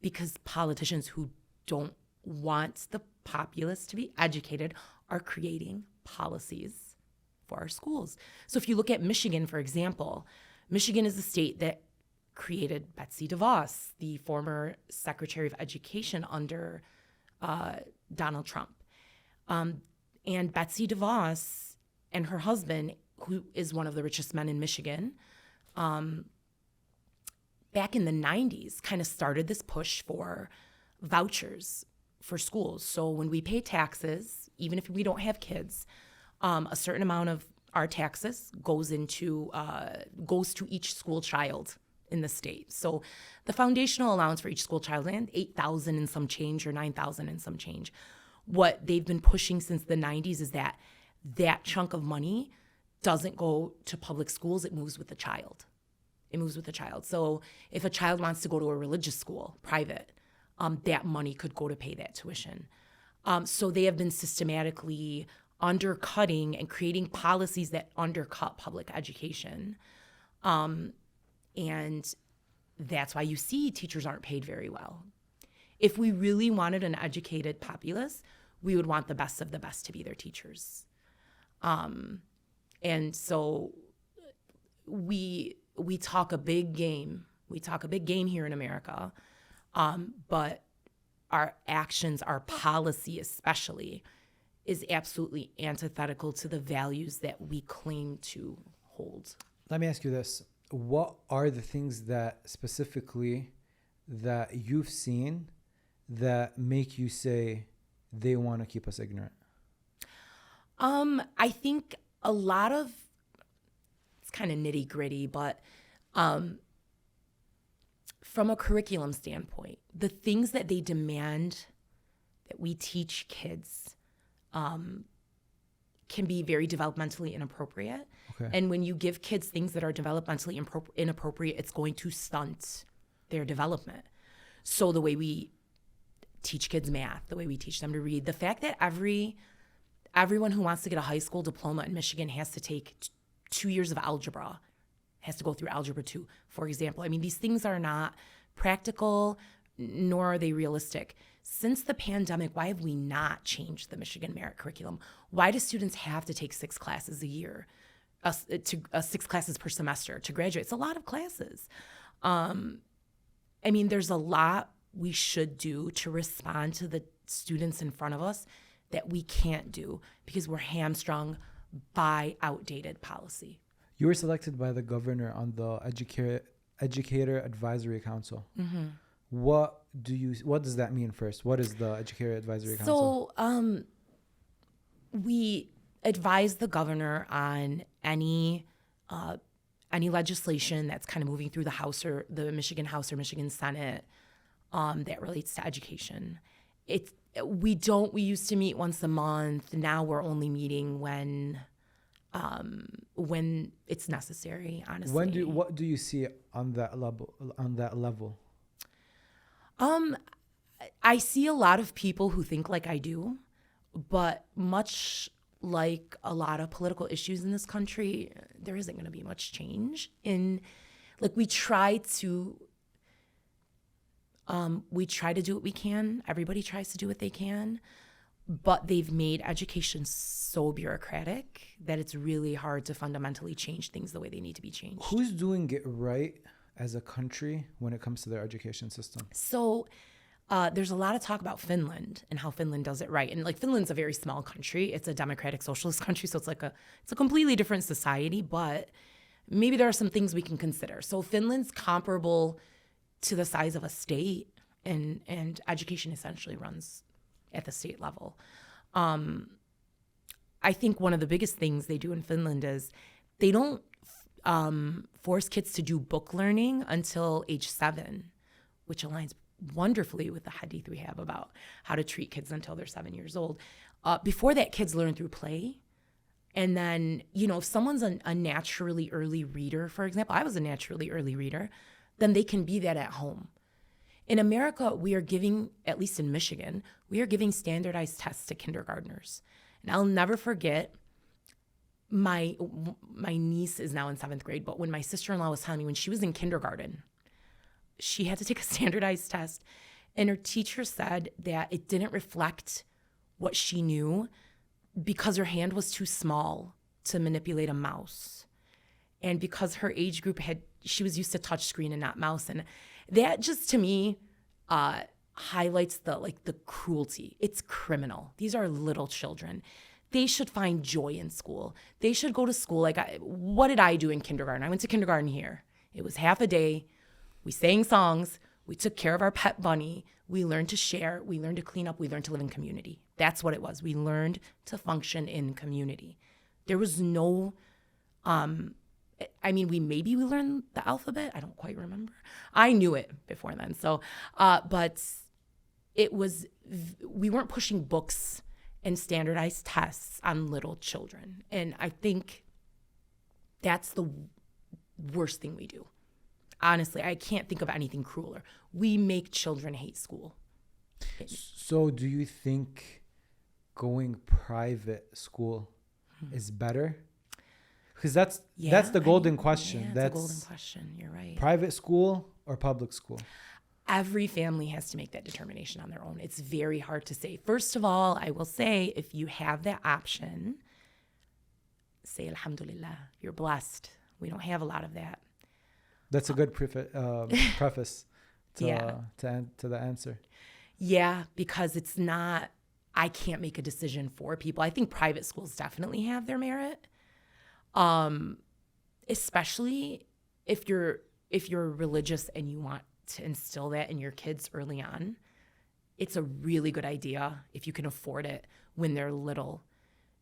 A: Because politicians who don't want the populace to be educated are creating policies for our schools. So if you look at Michigan, for example, Michigan is the state that created Betsy DeVos, the former Secretary of Education under Donald Trump. And Betsy DeVos and her husband, who is one of the richest men in Michigan, back in the 90s, kind of started this push for vouchers for schools. So when we pay taxes, even if we don't have kids, a certain amount of our taxes goes to each school child in the state. So the foundational allowance for each school child is $8,000 and some change or $9,000 and some change. What they've been pushing since the 90s is that chunk of money doesn't go to public schools, it moves with the child. So if a child wants to go to a religious school, private, that money could go to pay that tuition. So they have been systematically undercutting and creating policies that undercut public education. And that's why you see teachers aren't paid very well. If we really wanted an educated populace, we would want the best of the best to be their teachers. And so we talk a big game. We talk a big game here in America, but our actions, our policy especially, is absolutely antithetical to the values that we claim to hold.
B: Let me ask you this. What are the things that specifically that you've seen that make you say they want to keep us ignorant?
A: I think a lot of, it's kind of nitty gritty, but from a curriculum standpoint, the things that they demand that we teach kids can be very developmentally inappropriate.
B: Okay.
A: And when you give kids things that are developmentally inappropriate, it's going to stunt their development. So the way we teach kids math, the way we teach them to read, the fact that everyone who wants to get a high school diploma in Michigan has to take 2 years of algebra, has to go through algebra 2, for example. I mean, these things are not practical, nor are they realistic. Since the pandemic, why have we not changed the Michigan merit curriculum? Why do students have to take 6 classes a year, 6 classes per semester to graduate? It's a lot of classes. I mean, there's a lot we should do to respond to the students in front of us that we can't do because we're hamstrung by outdated policy.
B: You were selected by the governor on the Educator Advisory Council.
A: Mm-hmm.
B: What does that mean first? What is the Educator Advisory Council?
A: So we advise the governor on any legislation that's kind of moving through the House or the Michigan House or Michigan Senate that relates to education. We used to meet once a month. Now we're only meeting when it's necessary, honestly.
B: What do you see on that level?
A: I see a lot of people who think like I do, but much like a lot of political issues in this country, there isn't going to be much change. We try to do what we can. Everybody tries to do what they can, but they've made education so bureaucratic that it's really hard to fundamentally change things the way they need to be changed.
B: Who's doing it right as a country when it comes to their education system?
A: So there's a lot of talk about Finland and how Finland does it right. And like Finland's a very small country. It's a democratic socialist country. So it's a completely different society, but maybe there are some things we can consider. So Finland's comparable to the size of a state, and education essentially runs at the state level. I think one of the biggest things they do in Finland is they don't force kids to do book learning until age 7, which aligns wonderfully with the hadith we have about how to treat kids until they're 7 years old. Before that, kids learn through play. And then, if someone's a naturally early reader, for example, I was a naturally early reader, then they can be that at home. In America, we are giving, at least in Michigan, we are giving standardized tests to kindergartners. And I'll never forget, my niece is now in 7th grade, but when my sister-in-law was telling me when she was in kindergarten, she had to take a standardized test, and her teacher said that it didn't reflect what she knew because her hand was too small to manipulate a mouse. And because her age group she was used to touch screen and not mouse. And that just, to me, highlights the cruelty. It's criminal. These are little children. They should find joy in school. They should go to school. What did I do in kindergarten? I went to kindergarten here. It was half a day. We sang songs. We took care of our pet bunny. We learned to share. We learned to clean up. We learned to live in community. That's what it was. We learned to function in community. There was no, we learned the alphabet. I don't quite remember. I knew it before then. So, but we weren't pushing books and standardized tests on little children. And I think that's the worst thing we do. Honestly, I can't think of anything crueler. We make children hate school.
B: So do you think going private school is better? Because that's the golden question.
A: Yeah, that's a golden question. You're right.
B: Private school or public school?
A: Every family has to make that determination on their own. It's very hard to say. First of all, I will say, if you have that option, say alhamdulillah. You're blessed. We don't have a lot of that.
B: That's a good preface to the answer.
A: Yeah, because it's not, I can't make a decision for people. I think private schools definitely have their merit, especially if you're religious and you want to instill that in your kids early on. It's a really good idea, if you can afford it when they're little,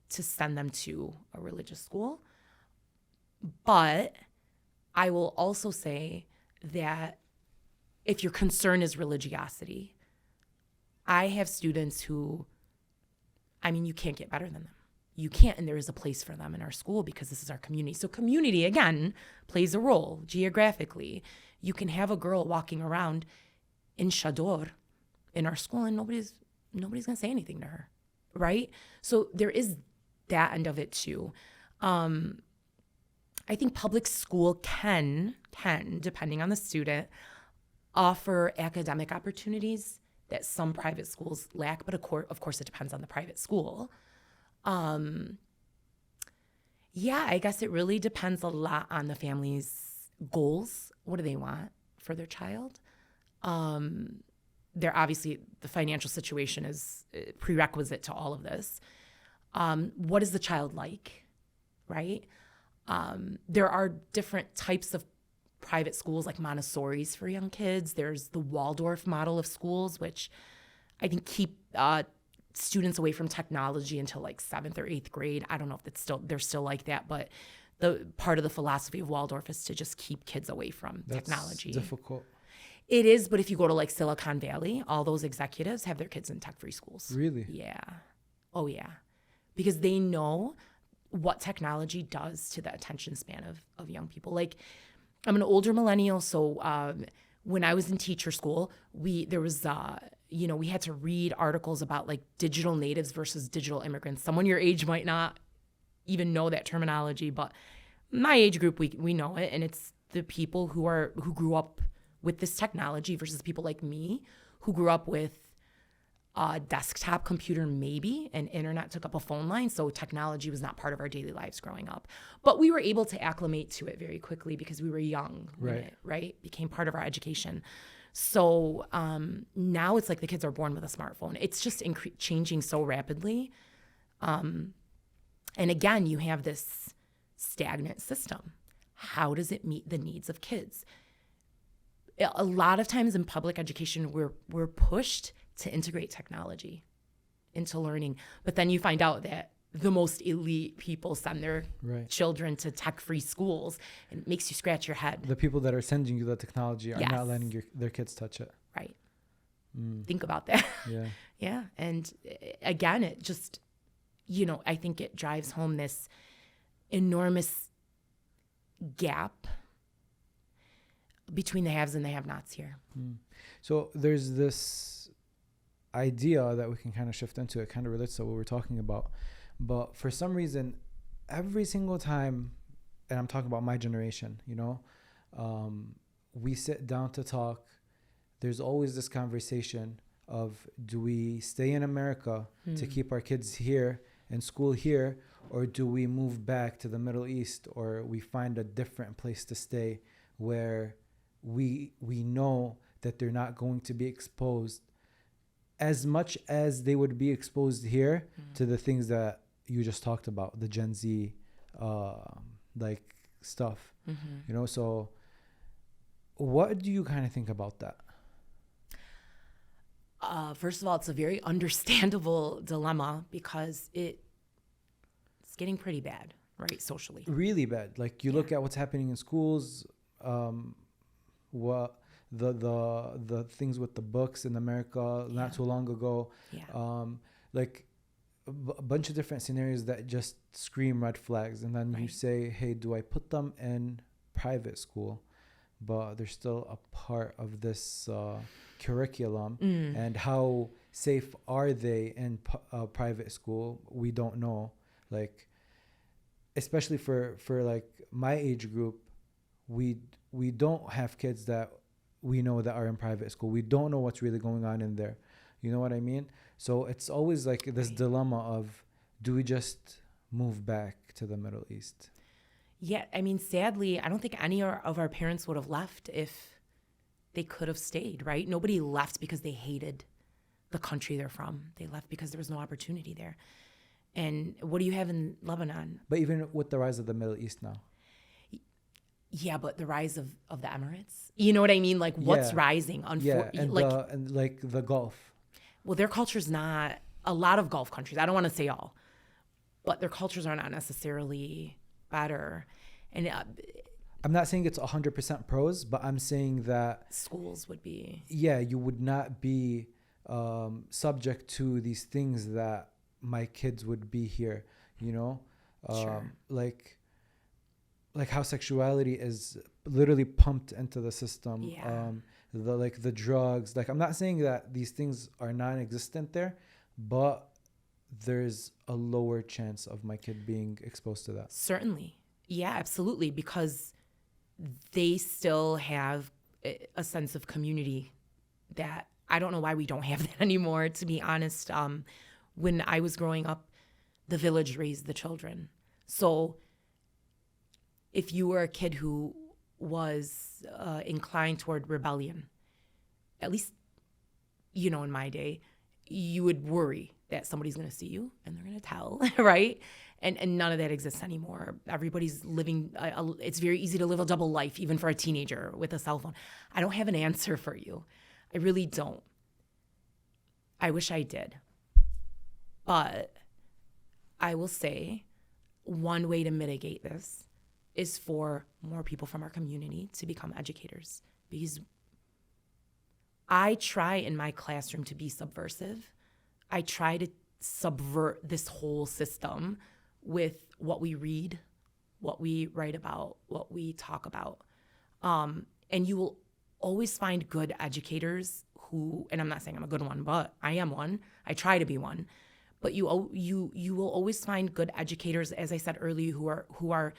A: to send them to a religious school. But I will also say that if your concern is religiosity, I have students who, you can't get better than them. You can't, and there is a place for them in our school because this is our community. So community, again, plays a role geographically. You can have a girl walking around in chador in our school and nobody's going to say anything to her, right? So there is that end of it too. I think public school can, depending on the student, offer academic opportunities that some private schools lack, but of course it depends on the private school. I guess it really depends a lot on the family's goals. What do they want for their child? They're obviously, the financial situation is a prerequisite to all of this. What is the child like, right? There are different types of private schools, like Montessori's for young kids. There's the Waldorf model of schools, which I think keep students away from technology until like 7th or 8th grade. I don't know if they're still like that, but the part of the philosophy of Waldorf is to just keep kids away from technology.
B: That's difficult.
A: It is, but if you go to like Silicon Valley, all those executives have their kids in tech-free schools.
B: Really?
A: Yeah. Oh, yeah. Because they know what technology does to the attention span of young people. Like, I'm an older millennial, so when I was in teacher school, we had to read articles about like digital natives versus digital immigrants. Someone your age might not even know that terminology, but my age group, we know it, and it's the people who grew up with this technology versus people like me who grew up with A desktop computer, maybe, and internet took up a phone line. So technology was not part of our daily lives growing up. But we were able to acclimate to it very quickly because we were young when
B: Right.
A: it, became part of our education. So now it's like the kids are born with a smartphone. It's just changing so rapidly. And again, you have this stagnant system. How does it meet the needs of kids? A lot of times in public education, we're pushed to integrate technology into learning. But then you find out that the most elite people send their
B: Right.
A: children to tech-free schools, and it makes you scratch your head.
B: The people that are sending you the technology are
A: Yes.
B: not letting their kids touch it.
A: Right. Think about that.
B: Yeah.
A: Yeah. And again, it just, I think it drives home this enormous gap between the haves and the have-nots here.
B: So there's this idea that we can kind of shift into. It kind of relates to what we're talking about. But for some reason, every single time, and I'm talking about my generation, we sit down to talk, there's always this conversation of, do we stay in America to keep our kids here in school here, or do we move back to the Middle East, or we find a different place to stay where we know that they're not going to be exposed as much as they would be exposed here to the things that you just talked about, the Gen Z stuff. So what do you kind of think about that?
A: First of all, it's a very understandable dilemma because it's getting pretty bad, right, socially.
B: Really bad. Like you look at what's happening in schools, what the things with the books in America not too long ago. A bunch of different scenarios that just scream red flags. And then you say, hey, do I put them in private school? But they're still a part of this curriculum. And how safe are they in private school? We don't know. Like, especially for like my age group, we don't have kids that we know that are in private school. We don't know what's really going on in there. You know what I mean? So it's always like this dilemma of, do we just move back to the Middle East?
A: Yeah, I mean, sadly, I don't think any of our parents would have left if they could have stayed, right? Nobody left because they hated the country they're from. They left because there was no opportunity there. And what do you have in Lebanon?
B: But even with the rise of the Middle East now.
A: Yeah, but the rise of the Emirates. You know what I mean? Like, what's rising?
B: And the Gulf.
A: Well, their culture's not, a lot of Gulf countries, I don't want to say all, but their cultures are not necessarily better. And
B: I'm not saying it's 100% pros, but I'm saying that
A: schools would be.
B: Yeah, you would not be subject to these things that my kids would be here,
A: Sure.
B: Like how sexuality is literally pumped into the system.
A: Yeah.
B: The drugs. Like, I'm not saying that these things are non-existent there, but there's a lower chance of my kid being exposed to that.
A: Certainly. Yeah, absolutely. Because they still have a sense of community that I don't know why we don't have that anymore, to be honest. When I was growing up, the village raised the children. So if you were a kid who was inclined toward rebellion, at least, in my day, you would worry that somebody's going to see you and they're going to tell, right? And none of that exists anymore. Everybody's living, it's very easy to live a double life, even for a teenager with a cell phone. I don't have an answer for you. I really don't. I wish I did. But I will say one way to mitigate this is for more people from our community to become educators. Because I try in my classroom to be subversive. I try to subvert this whole system with what we read, what we write about, what we talk about. And you will always find good educators who, and I'm not saying I'm a good one, but I am one. I try to be one. But you will always find good educators, as I said earlier, who are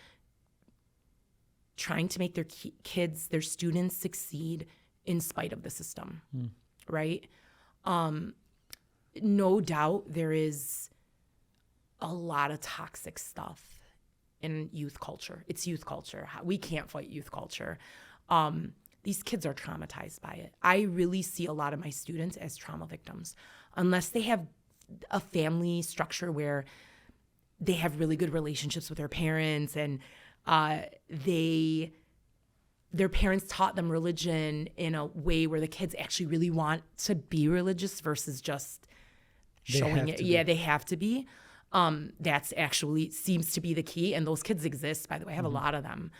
A: trying to make their kids, their students succeed in spite of the system, right? no doubt there is a lot of toxic stuff in youth culture. It's youth culture. We can't fight youth culture. These kids are traumatized by it. I really see a lot of my students as trauma victims. Unless they have a family structure where they have really good relationships with their parents and their parents taught them religion in a way where the kids actually really want to be religious versus just showing it. Yeah, they have to be. That's actually seems to be the key. And those kids exist, by the way. I have a lot of them.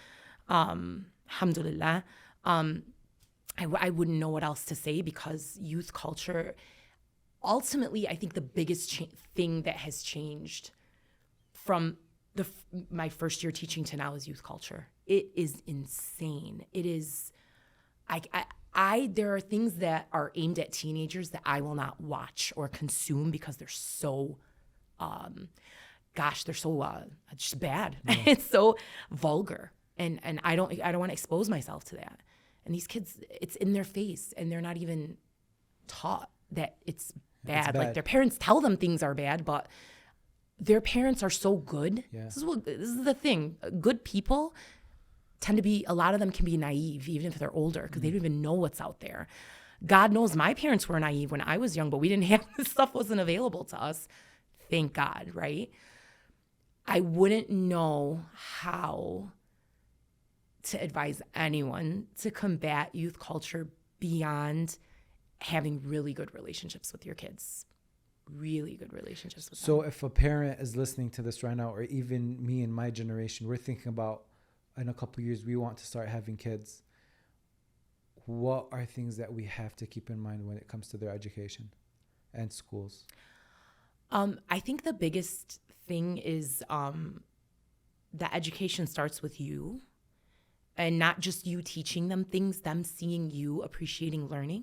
A: Alhamdulillah. I wouldn't know what else to say because youth culture, ultimately, I think the biggest thing that has changed from my first year teaching to now is youth culture. It is insane. It is, there are things that are aimed at teenagers that I will not watch or consume because they're so, they're so just bad. Yeah. It's so vulgar. And I don't want to expose myself to that. And these kids, it's in their face and they're not even taught that it's bad. Like their parents tell them things are bad, but their parents are so good. Yeah. This is the thing. Good people tend to be, a lot of them can be naive even if they're older because they don't even know what's out there. God knows my parents were naive when I was young, but we didn't have, this stuff wasn't available to us. Thank God, right? I wouldn't know how to advise anyone to combat youth culture beyond having really good relationships with your kids. Really good relationships with them.
B: So if a parent is listening to this right now, or even me and my generation, we're thinking about in a couple of years, we want to start having kids. What are things that we have to keep in mind when it comes to their education and schools?
A: I think the biggest thing is that education starts with you and not just you teaching them things, them seeing you appreciating learning.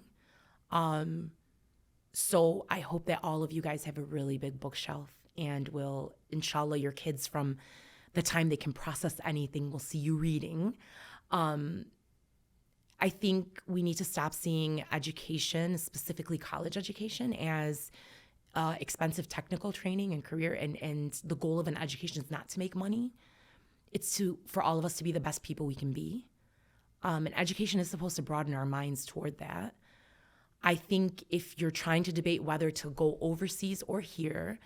A: So I hope that all of you guys have a really big bookshelf and will, inshallah, your kids from the time they can process anything will see you reading. I think we need to stop seeing education, specifically college education, as expensive technical training and career. And the goal of an education is not to make money. It's for all of us to be the best people we can be. And education is supposed to broaden our minds toward that. I think if you're trying to debate whether to go overseas or here,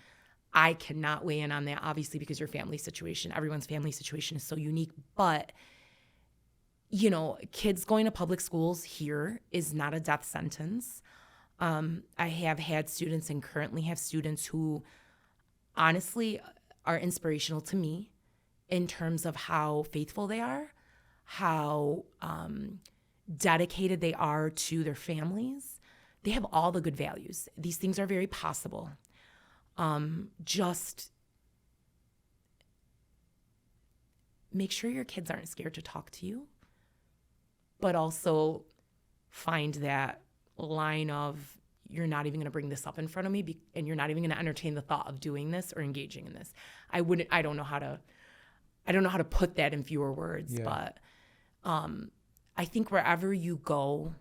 A: I cannot weigh in on that, obviously, because your family situation, everyone's family situation is so unique. But, kids going to public schools here is not a death sentence. I have had students and currently have students who honestly are inspirational to me in terms of how faithful they are, how dedicated they are to their families. They have all the good values. These things are very possible. Just make sure your kids aren't scared to talk to you, but also find that line of, you're not even going to bring this up in front of me, and you're not even going to entertain the thought of doing this or engaging in this. I don't know how to put that in fewer words, but I think wherever you go,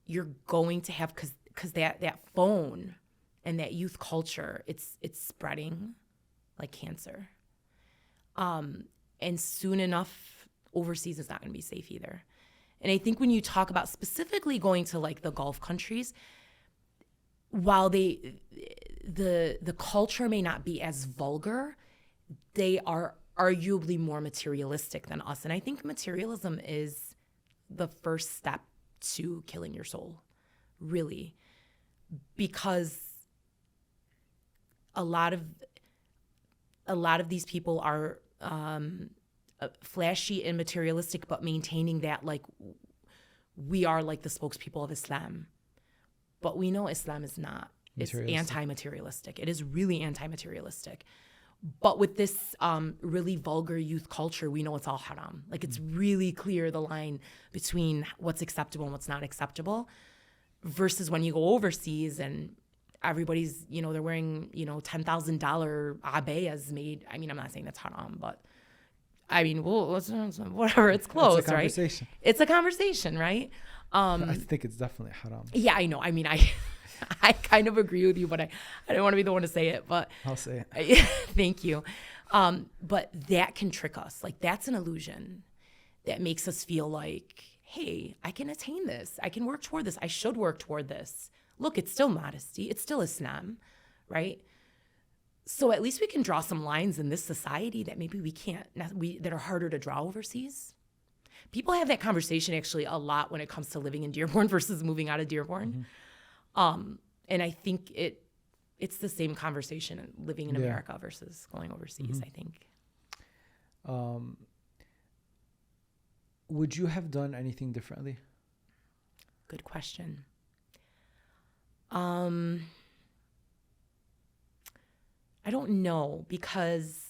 A: you're going to have, because that phone and that youth culture, it's spreading like cancer. And soon enough, overseas is not going to be safe either. And I think when you talk about specifically going to like the Gulf countries, while the culture may not be as vulgar, they are arguably more materialistic than us. And I think materialism is the first step to killing your soul, really, because a lot of these people are flashy and materialistic, but maintaining that like we are like the spokespeople of Islam. But we know Islam is not. It's anti-materialistic. It is really anti-materialistic. But with this really vulgar youth culture, we know it's all haram. Like it's really clear the line between what's acceptable and what's not acceptable, versus when you go overseas and everybody's, they're wearing, $10,000 abayas made. I mean, I'm not saying that's haram, but I mean, whatever, it's close,
B: it's a conversation.
A: Right? It's a conversation, right?
B: I think it's definitely haram.
A: Yeah, I know. I mean, I kind of agree with you, but I don't want to be the one to say it, but
B: I'll say it.
A: thank you. But that can trick us. Like, that's an illusion that makes us feel like, hey, I can attain this. I can work toward this. I should work toward this. Look, it's still modesty. It's still Islam, right? So at least we can draw some lines in this society that maybe we can't, that are harder to draw overseas. People have that conversation actually a lot when it comes to living in Dearborn versus moving out of Dearborn. And I think it's the same conversation living in America versus going overseas, I think.
B: Would you have done anything differently?
A: Good question. I don't know, because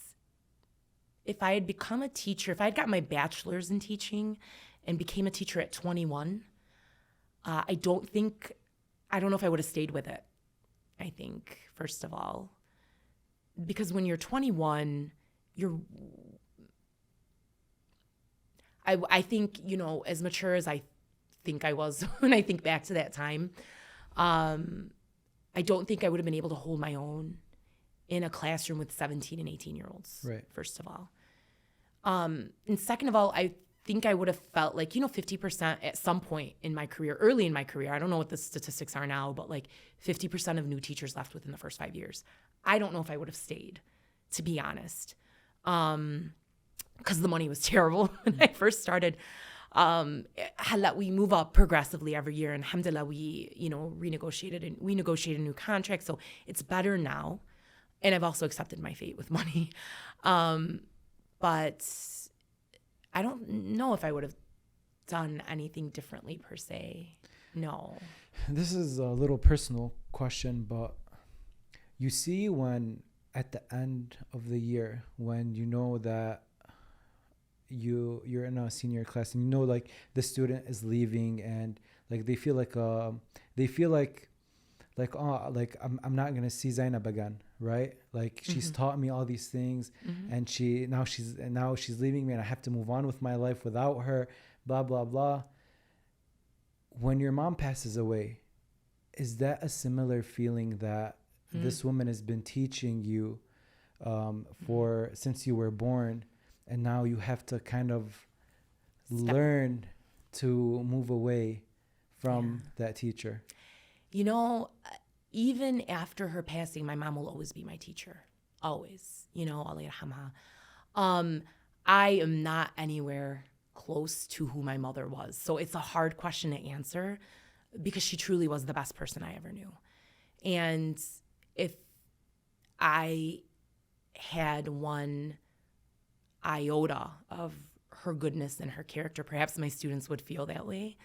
A: if I had become a teacher, if I had got my bachelor's in teaching and became a teacher at 21, I don't know if I would have stayed with it. I think, first of all, because when you're 21, I think, you know, as mature as I think I was when I think back to that time, I don't think I would have been able to hold my own in a classroom with 17 and 18-year-olds,
B: right.
A: First of all. And second of all, I think I would have felt like, 50% at some point in my career, early in my career, I don't know what the statistics are now, but like 50% of new teachers left within the first 5 years. I don't know if I would have stayed, to be honest, because the money was terrible when I first started. We move up progressively every year, and alhamdulillah, we negotiated a new contract, so it's better now. And I've also accepted my fate with money. But I don't know if I would have done anything differently per se. No.
B: This is a little personal question, but you see when at the end of the year, when you know that you're in a senior class and like the student is leaving and like they feel like I'm not gonna see Zeinab again, right? Like she's taught me all these things, and now she's leaving me, and I have to move on with my life without her. Blah blah blah. When your mom passes away, is that a similar feeling that this woman has been teaching you since you were born, and now you have to kind of learn to move away from that teacher?
A: Even after her passing, my mom will always be my teacher. Always. Allah yarhamha. I am not anywhere close to who my mother was. So it's a hard question to answer because she truly was the best person I ever knew. And if I had one iota of her goodness and her character, perhaps my students would feel that way.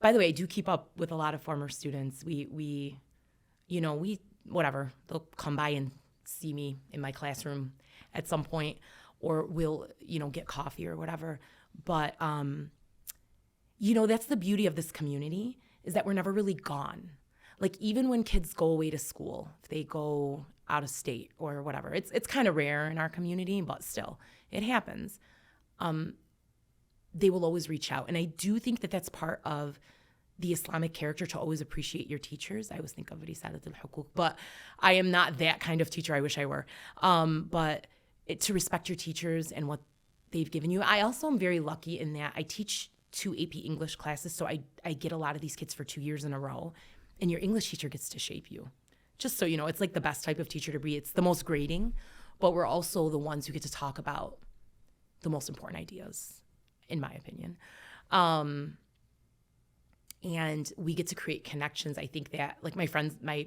A: By the way, I do keep up with a lot of former students. We whatever, they'll come by and see me in my classroom at some point, or we'll, get coffee or whatever. But, that's the beauty of this community, is that we're never really gone. Like, even when kids go away to school, if they go out of state or whatever, it's kind of rare in our community, but still, it happens. They will always reach out. And I do think that that's part of the Islamic character, to always appreciate your teachers. I always think of Risalat al-Hukuk, but I am not that kind of teacher. I wish I were. But to respect your teachers and what they've given you. I also am very lucky in that I teach 2 AP English classes, so I get a lot of these kids for 2 years in a row, and your English teacher gets to shape you. Just so you know, it's like the best type of teacher to be. It's the most grading, but we're also the ones who get to talk about the most important ideas, in my opinion. And we get to create connections. I think that, like, my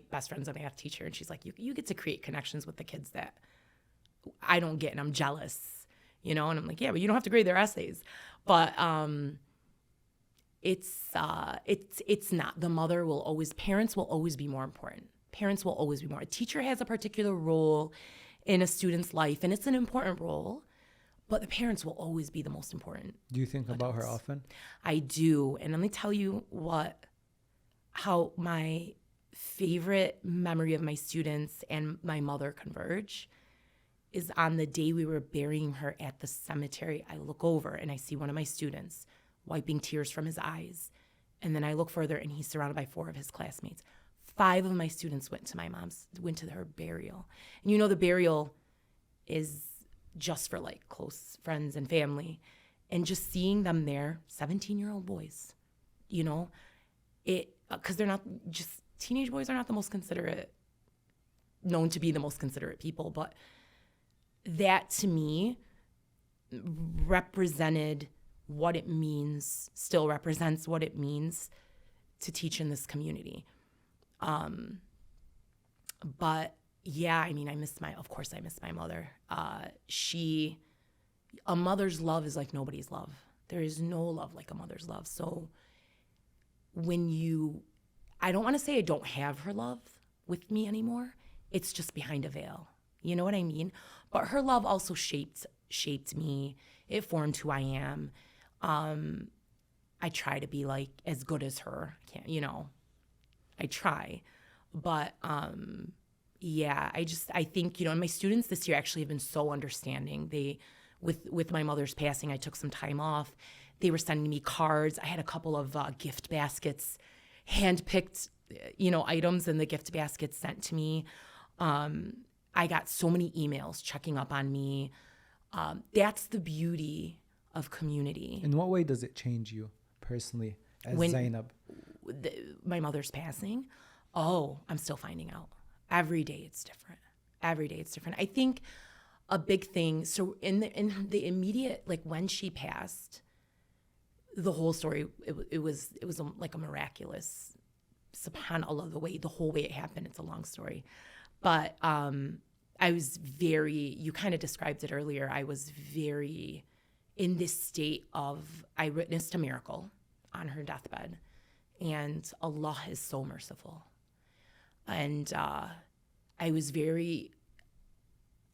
A: best friend's a math teacher, and she's like, you get to create connections with the kids that I don't get, and I'm jealous, and I'm like, yeah, but you don't have to grade their essays. But it's not. Parents will always be more important. Parents will always be more. A teacher has a particular role in a student's life, and it's an important role, but the parents will always be the most important.
B: Do you think about her often?
A: I do. And let me tell you how my favorite memory of my students and my mother converge is on the day we were burying her at the cemetery. I look over and I see one of my students wiping tears from his eyes. And then I look further and he's surrounded by 4 of his classmates. 5 of my students went to her burial. And you know, the burial is just for like close friends and family. And just seeing them there, 17-year-old boys, you know, because they're not, just teenage boys are not the most considerate, known to be the most considerate people. But that to me represented what it means, still represents what it means to teach in this community. But yeah, I mean, I miss my mother. A mother's love is like nobody's love. There is no love like a mother's love. So I don't want to say I don't have her love with me anymore. It's just behind a veil. You know what I mean? But her love also shaped me. It formed who I am. I try to be like as good as her. I try. But yeah, I think, and my students this year actually have been so understanding. With my mother's passing, I took some time off. They were sending me cards. I had a couple of gift baskets, handpicked, items in the gift baskets sent to me. I got so many emails checking up on me. That's the beauty of community.
B: In what way does it change you personally as Zeinab?
A: My mother's passing, I'm still finding out. Every day it's different. I think a big thing, so in the immediate, like when she passed, the whole story, it was like a miraculous, subhanAllah, the whole way it happened. It's a long story. But I was you kind of described it earlier, I was very in this state of, I witnessed a miracle on her deathbed. And Allah is so merciful. And I was very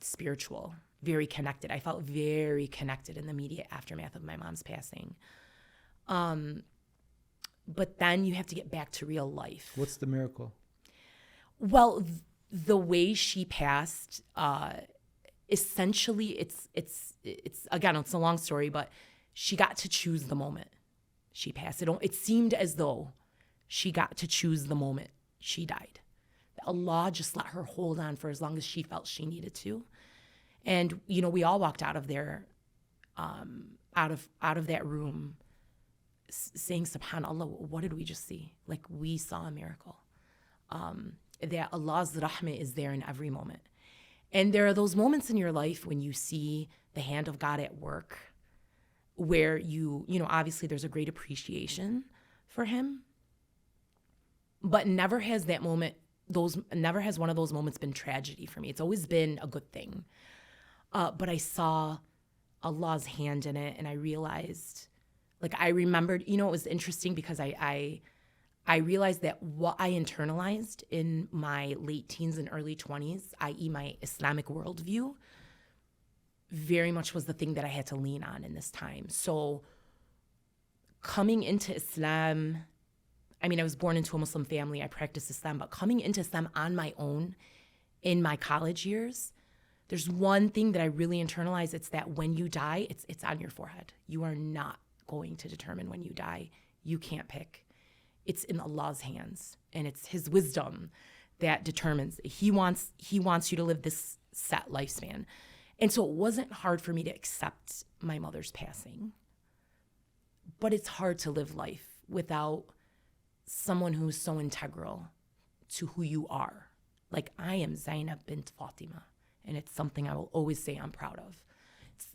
A: spiritual, very connected. I felt very connected in the immediate aftermath of my mom's passing. But then you have to get back to real life.
B: What's the miracle?
A: Well, the way she passed, essentially, it's again, it's a long story, but she got to choose the moment she passed. It seemed as though she got to choose the moment she died. Allah just let her hold on for as long as she felt she needed to. And, we all walked out of there, out of that room saying, subhanAllah, what did we just see? Like, we saw a miracle. That Allah's rahmah is there in every moment. And there are those moments in your life when you see the hand of God at work, where obviously there's a great appreciation for him, but never has one of those moments been tragedy for me. It's always been a good thing. But I saw Allah's hand in it, and I realized, I remembered, it was interesting because I realized that what I internalized in my late teens and early 20s, i.e. my Islamic worldview, very much was the thing that I had to lean on in this time. So coming into Islam, I was born into a Muslim family. I practiced Islam, but coming into Islam on my own in my college years, there's one thing that I really internalized. It's that when you die, it's on your forehead. You are not going to determine when you die. You can't pick. It's in Allah's hands, and it's his wisdom that determines. He wants you to live this set lifespan. And so it wasn't hard for me to accept my mother's passing. But it's hard to live life without someone who's so integral to who you are. Like, I am Zeinab bint Fatima, and it's something I will always say I'm proud of.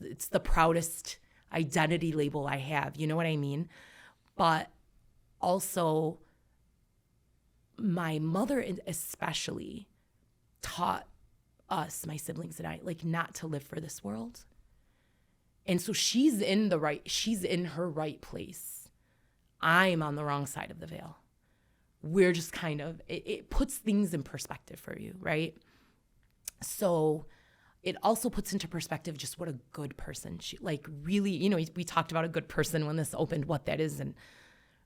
A: It's the proudest identity label I have, you know what I mean? But also, my mother especially taught us, my siblings and I, not to live for this world. And so she's in her right place. I'm on the wrong side of the veil. We're just kind of, it puts things in perspective for you, right? So it also puts into perspective just what a good person she, really, we talked about a good person when this opened, what that is. And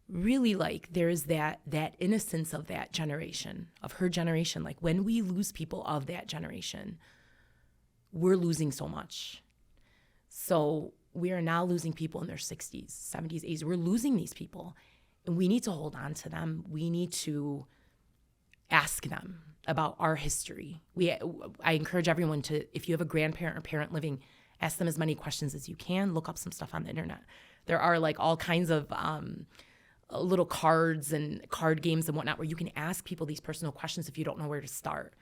A: really, there is that innocence of that generation, of her generation. When we lose people of that generation, we're losing so much. So we are now losing people in their 60s, 70s, 80s. We're losing these people, and we need to hold on to them. We need to ask them about our history. I encourage everyone to, if you have a grandparent or parent living, ask them as many questions as you can. Look up some stuff on the internet. There are like all kinds of little cards and card games and whatnot where you can ask people these personal questions if you don't know where to start.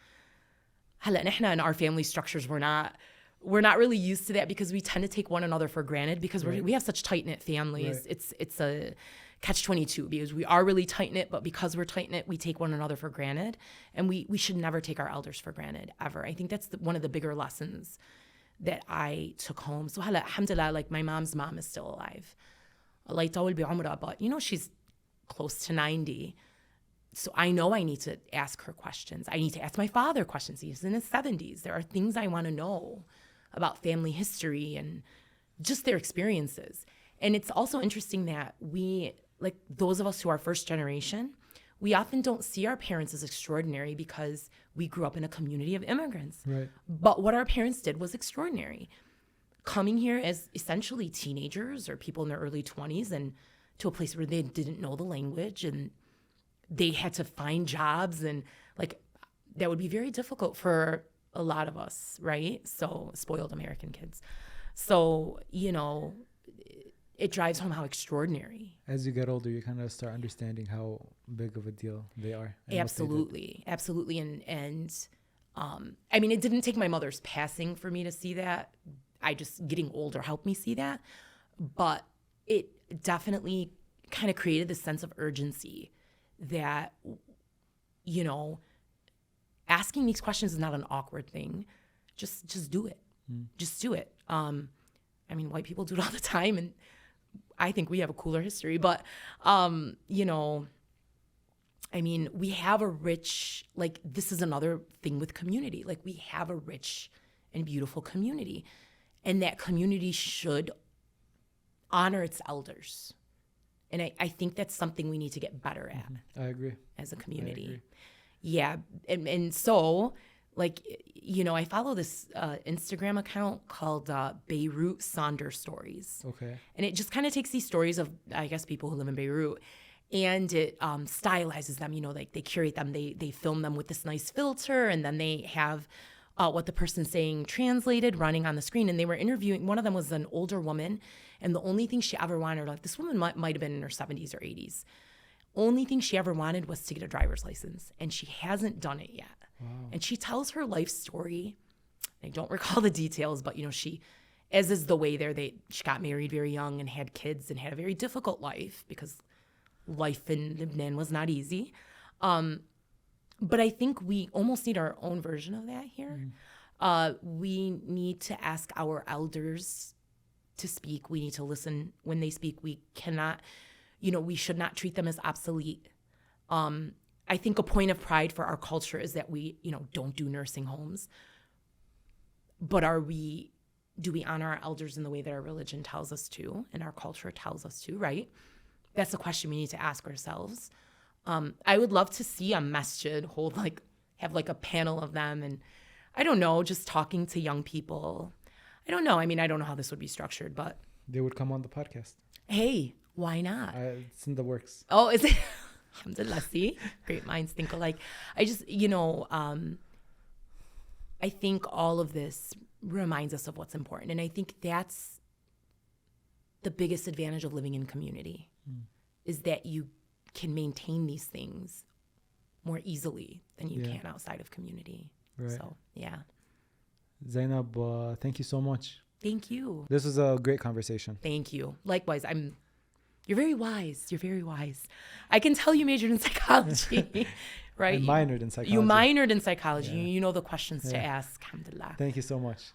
A: هلا نحن in our family structures, we're not really used to that because we tend to take one another for granted because we have such tight-knit families.
B: Right.
A: It's a catch-22 because we are really tight-knit, but because we're tight-knit, we take one another for granted, and we should never take our elders for granted ever. I think that's one of the bigger lessons that I took home. So هلا alhamdulillah, like my mom's mom is still alive. Allah يطول بعمرها, but you know, she's close to 90. So I know I need to ask her questions. I need to ask my father questions. He's in his 70s. There are things I want to know about family history and just their experiences. And it's also interesting that we, like those of us who are first generation, we often don't see our parents as extraordinary because we grew up in a community of immigrants.
B: Right.
A: But what our parents did was extraordinary. Coming here as essentially teenagers or people in their early 20s and to a place where they didn't know the language and they had to find jobs, and like that would be very difficult for a lot of us, right? So spoiled American kids. So, you know, it drives home how extraordinary.
B: As you get older, you kind of start understanding how big of a deal they are.
A: Absolutely. And I mean, it didn't take my mother's passing for me to see that. I just, getting older helped me see that. But it definitely kind of created this sense of urgency that, you know, asking these questions is not an awkward thing. Just do it. Just do it. I mean, white people do it all the time, and I think we have a cooler history. But, you know, I mean, we have a rich, like, this is another thing with community. Like, we have a rich and beautiful community, and that community should honor its elders. And I think that's something we need to get better at.
B: I agree.
A: As a community. Yeah. And so, like, you know, I follow this Instagram account called Beirut Sonder Stories.
B: Okay.
A: And it just kind of takes these stories of, I guess, people who live in Beirut, and it stylizes them, you know, like they curate them. They film them with this nice filter, and then they have what the person's saying translated running on the screen. And they were interviewing, one of them was an older woman, and the only thing she ever wanted, like this woman might have been in her 70s or 80s. Only thing she ever wanted was to get a driver's license, and she hasn't done it yet. Wow. And she tells her life story. I don't recall the details, but, you know, she, as is the way there, she got married very young and had kids and had a very difficult life because life in Lebanon was not easy. But I think we almost need our own version of that here. We need to ask our elders to speak. We need to listen when they speak. We cannot, you know, we should not treat them as obsolete. I think a point of pride for our culture is that we, you know, don't do nursing homes. But do we honor our elders in the way that our religion tells us to and our culture tells us to, right? That's a question we need to ask ourselves. I would love to see a masjid have like a panel of them, and I don't know, just talking to young people. I don't know. I mean, I don't know how this would be structured, but
B: they would come on the podcast.
A: Hey, why not?
B: It's in the works.
A: Oh, is it? Alhamdulillah, see? Great minds think alike. I just, you know, I think all of this reminds us of what's important. And I think that's the biggest advantage of living in community, is that you can maintain these things more easily than you can outside of community. Right. So, yeah.
B: Zeinab, thank you so much.
A: Thank you.
B: This was a great conversation.
A: Thank you. Likewise, you're very wise. You're very wise. I can tell you majored in psychology, right?
B: I minored in psychology.
A: You minored in psychology. Yeah. You know the questions to ask. Alhamdulillah.
B: Thank you so much.